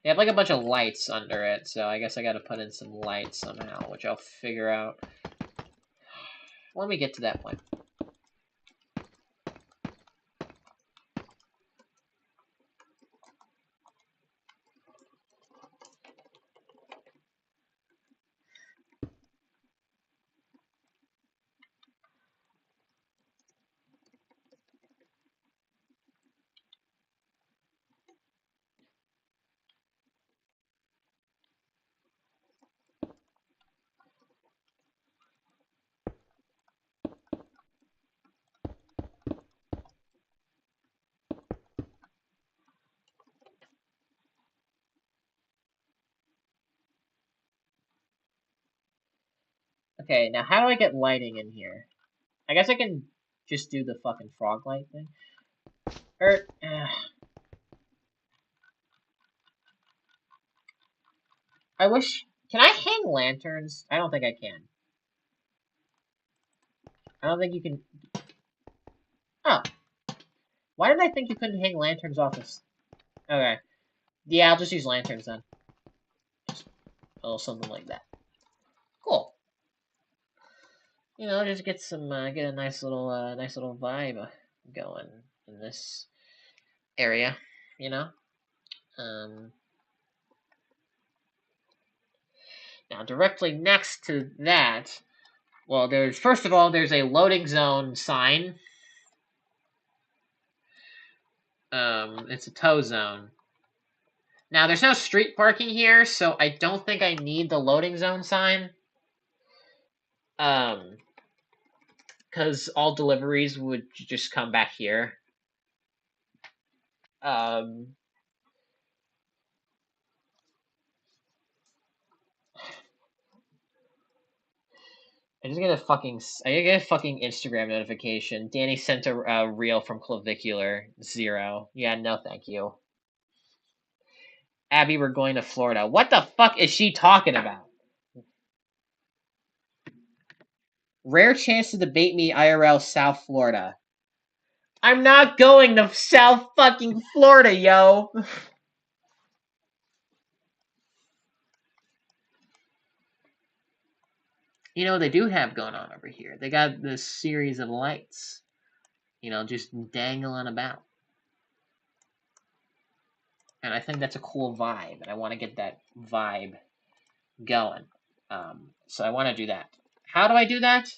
They have like a bunch of lights under it, so I guess I gotta put in some lights somehow, which I'll figure out when we get to that point. Okay, now how do I get lighting in here? I guess I can just do the fucking frog light thing. I wish... Can I hang lanterns? I don't think I can. I don't think you can... Oh. Why did I think you couldn't hang lanterns off this? Okay. Yeah, I'll just use lanterns then. Just a little something like that. Cool. You know, just get some, get a nice little vibe going in this area, you know? Now, directly next to that, well, first of all, there's a loading zone sign. It's a tow zone. Now, there's no street parking here, so I don't think I need the loading zone sign. because all deliveries would just come back here. I'm just get a fucking Instagram notification. Danny sent a reel from Clavicular 0. Yeah, no, thank you. Abby, we're going to Florida. What the fuck is she talking about? Rare chance to debate me IRL South Florida. I'm not going to South fucking Florida, yo. You know what they do have going on over here? They got this series of lights, just dangling about. And I think that's a cool vibe, and I want to get that vibe going. So I want to do that. How do I do that?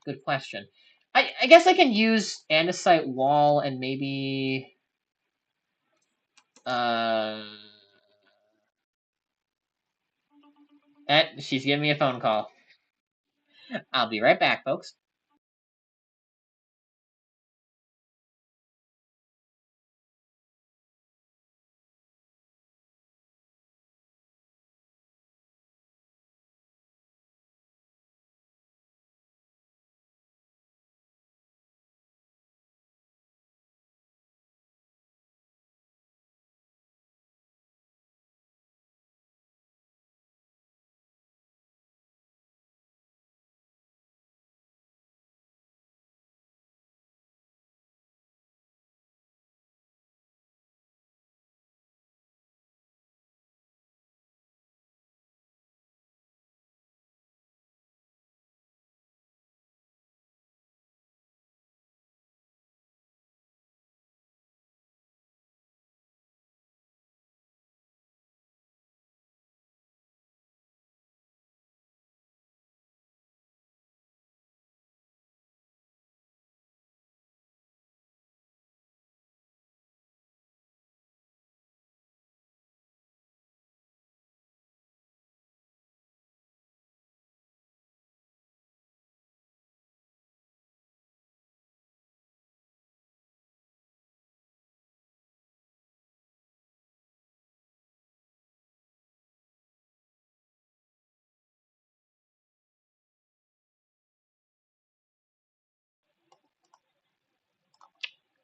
Good question. I guess I can use andesite wall and maybe she's giving me a phone call. I'll be right back, folks.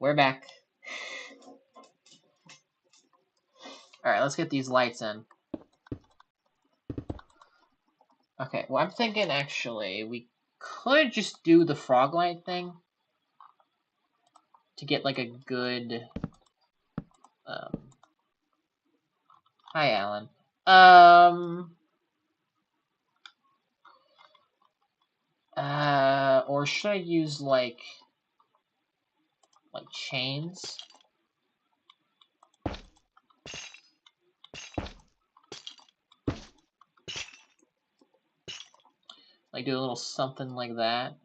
We're back. Alright, let's get these lights in. Okay, well, I'm thinking, actually, we could just do the frog light thing to get, like, a good... Hi, Alan. Or should I use, like chains? Like, do a little something like that?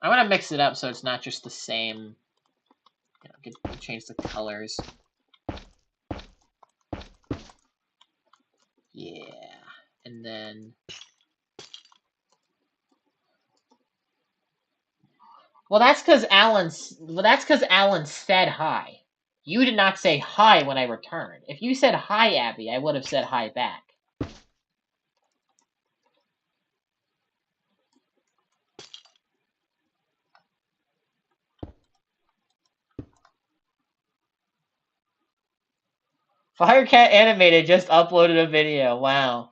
I want to mix it up so it's not just the same. Change the colors. Yeah, and then. Well, that's because Alan said hi. You did not say hi when I returned. If you said hi, Abby, I would have said hi back. Firecat Animated just uploaded a video. Wow.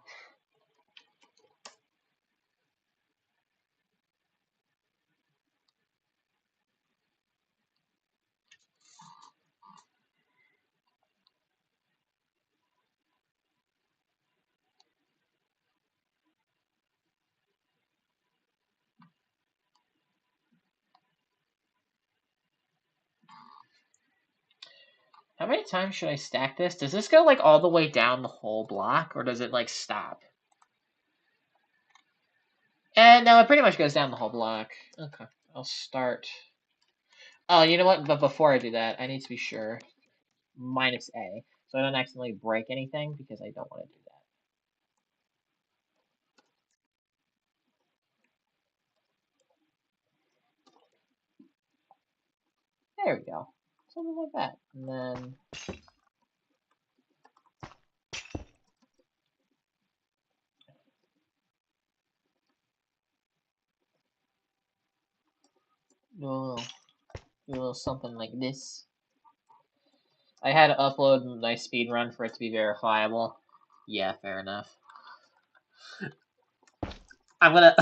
How many times should I stack this? Does this go, like, all the way down the whole block, or does it, like, stop? And no, it pretty much goes down the whole block. Okay, I'll start. Oh, you know what? But before I do that, I need to be sure. minus A, so I don't accidentally break anything because I don't want to do that. There we go. Something like that. And then do a little something like this. I had to upload my speed run for it to be verifiable. Yeah, fair enough. I'm gonna...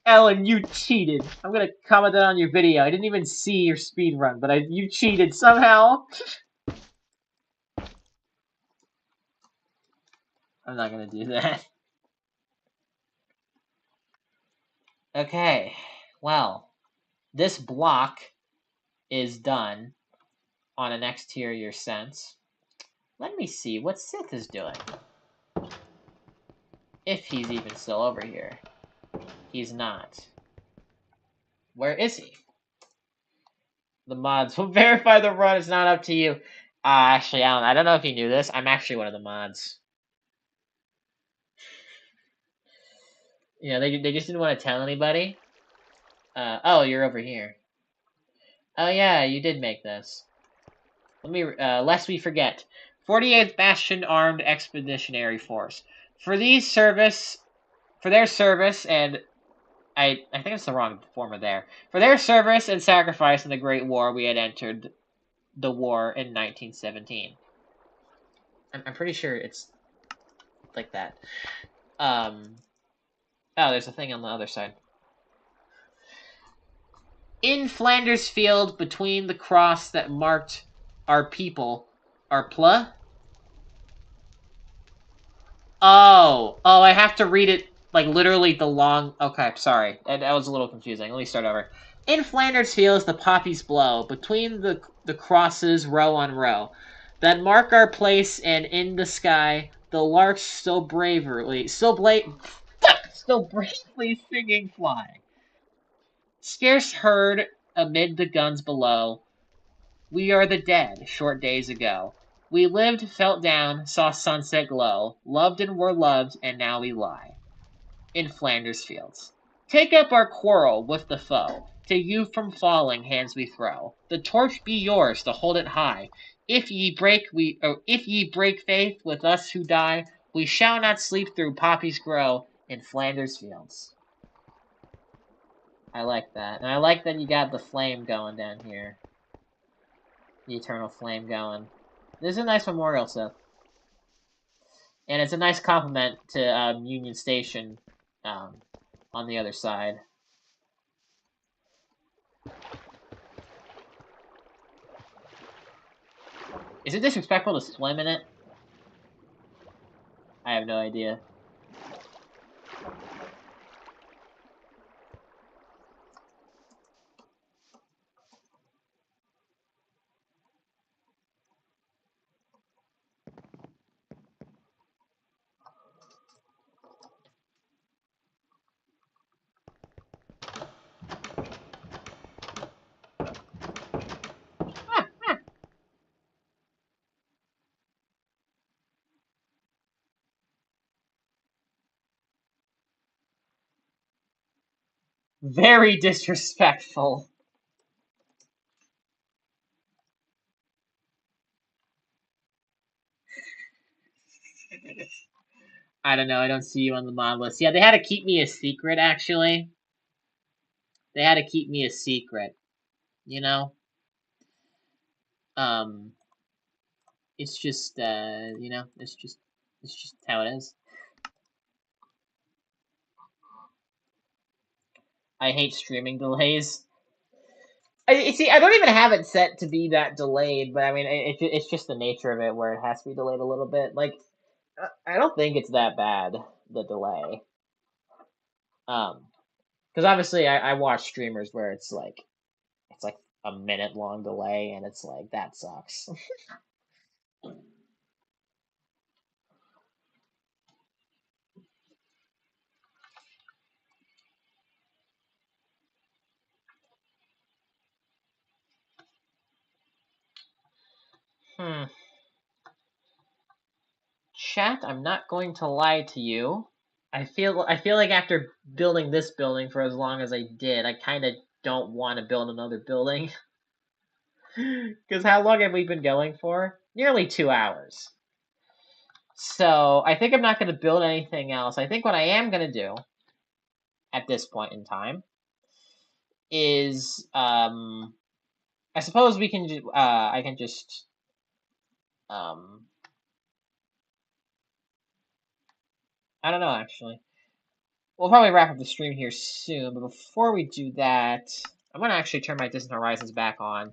Ellen, you cheated. I'm gonna comment that on your video. I didn't even see your speed run, but you cheated somehow. I'm not gonna do that. Okay, well, this block is done on an exterior sense. Let me see what Sith is doing. If he's even still over here. He's not. Where is he? The mods will verify the run. It's not up to you. Actually, Alan, I don't know if you knew this. I'm actually one of the mods. You know, they just didn't want to tell anybody. Oh, you're over here. Oh yeah, you did make this. Let me, lest we forget. 48th Bastion Armed Expeditionary Force. For their service, and I think it's the wrong form of there. For their service and sacrifice in the Great War, we had entered the war in 1917. I'm pretty sure it's like that. Oh, there's a thing on the other side. In Flanders Field, between the cross that marked our people, our pla. Oh, I have to read it like literally the long. Okay, sorry, that was a little confusing. Let me start over. In Flanders Fields, the poppies blow between the crosses, row on row, that mark our place, and in the sky, the larks still bravely singing fly. Scarce heard amid the guns below. We are the dead, short days ago. We lived, felt down, saw sunset glow, loved and were loved, and now we lie in Flanders Fields. Take up our quarrel with the foe. To you from falling hands we throw. The torch be yours to hold it high. If ye break faith with us who die, we shall not sleep through poppies grow in Flanders Fields. I like that. And I like that you got the flame going down here. The eternal flame going. This is a nice memorial, Seth. And it's a nice compliment to Union Station on the other side. Is it disrespectful to swim in it? I have no idea. Very disrespectful. I don't know, I don't see you on the mod list. Yeah, they had to keep me a secret, actually. They had to keep me a secret. You know? It's just, you know, it's just how it is. I hate streaming delays. See, I don't even have it set to be that delayed, but I mean, it's just the nature of it where it has to be delayed a little bit. Like, I don't think it's that bad, the delay. Because obviously I watch streamers where it's like a minute long delay, and it's like, that sucks. Hmm. Chat, I'm not going to lie to you. I feel like after building this building for as long as I did, I kind of don't want to build another building. Because how long have we been going for? Nearly 2 hours. So I think I'm not going to build anything else. I think what I am going to do at this point in time is, I suppose we can. I can just, I don't know actually. We'll probably wrap up the stream here soon, but before we do that, I'm gonna actually turn my Distant Horizons back on.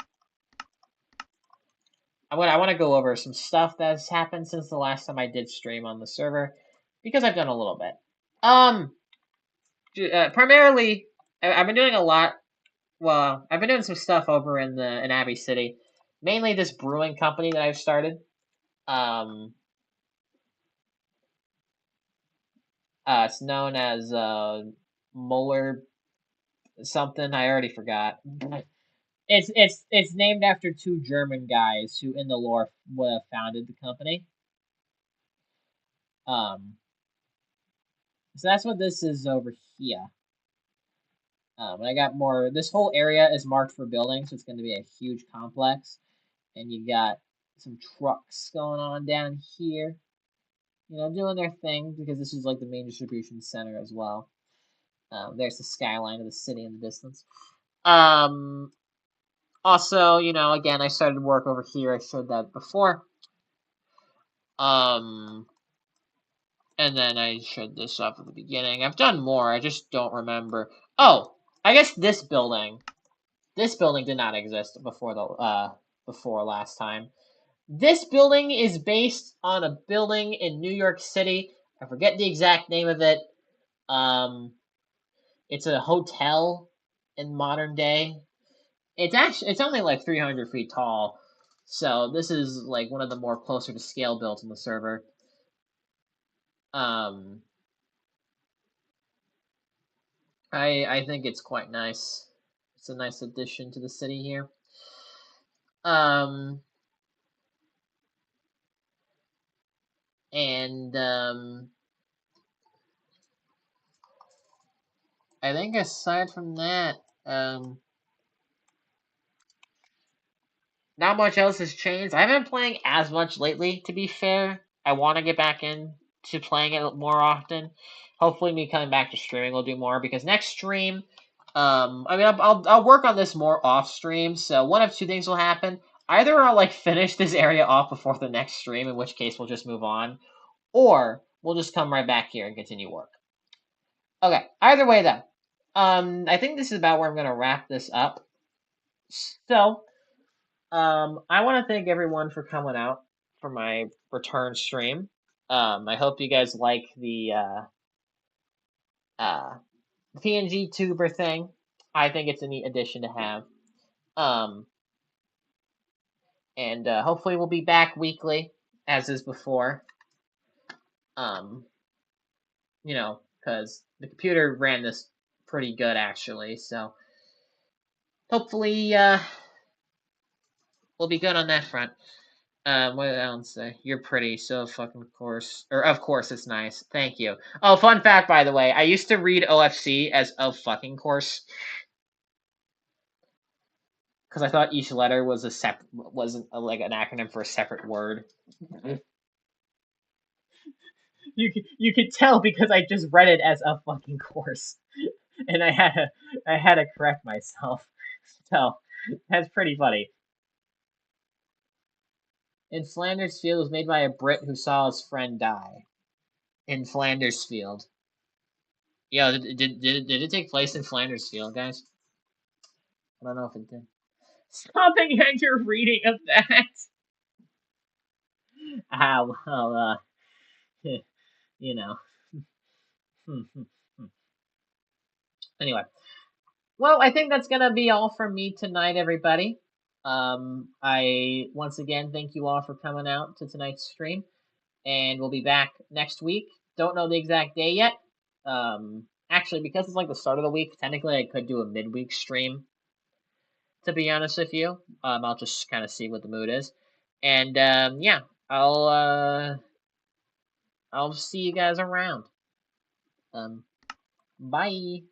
I want to go over some stuff that's happened since the last time I did stream on the server, because I've done a little bit. Primarily, I've been doing a lot. Well, I've been doing some stuff over in Abbey City, mainly this brewing company that I've started. It's known as Moeller something. I already forgot. It's named after two German guys who, in the lore, would have founded the company. So that's what this is over here. And I got more. This whole area is marked for building, so it's going to be a huge complex. And you got some trucks going on down here, doing their thing because this is like the main distribution center as well. There's the skyline of the city in the distance. Also, again, I started work over here. I showed that before. And then I showed this up at the beginning. I've done more. I just don't remember. Oh, I guess this building. This building did not exist before last time. This building is based on a building in New York City. I forget the exact name of it. It's a hotel in modern day. It's only like 300 feet tall. So this is like one of the more closer to scale builds in the server. I think it's quite nice. It's a nice addition to the city here. And I think aside from that, not much else has changed. I haven't been playing as much lately, to be fair. I want to get back into playing it more often. Hopefully, me coming back to streaming will do more because next stream, I'll work on this more off stream. So one of two things will happen: either I'll like finish this area off before the next stream, in which case we'll just move on, or we'll just come right back here and continue work. Okay. Either way, though, I think this is about where I'm gonna wrap this up. So, I want to thank everyone for coming out for my return stream. I hope you guys like the PNG tuber thing. I think it's a neat addition to have. And hopefully we'll be back weekly, as is before. Because the computer ran this pretty good actually, so hopefully we'll be good on that front. What did Alan say? You're pretty, so fucking course. Or of course it's nice. Thank you. Oh, fun fact by the way, I used to read OFC as of fucking course. Because I thought each letter was like an acronym for a separate word. You could tell because I just read it as a fucking course. And I had to correct myself. So that's pretty funny. In Flanders Field was made by a Brit who saw his friend die. In Flanders Field. Yeah, did it take place in Flanders Field, guys? I don't know if it did. Stopping at your reading of that. Well, you know. Anyway, well, I think that's gonna be all from me tonight, everybody. I once again thank you all for coming out to tonight's stream, and we'll be back next week. Don't know the exact day yet. Actually, because it's like the start of the week, technically I could do a midweek stream. To be honest with you, I'll just kind of see what the mood is. And yeah, I'll see you guys around. Bye.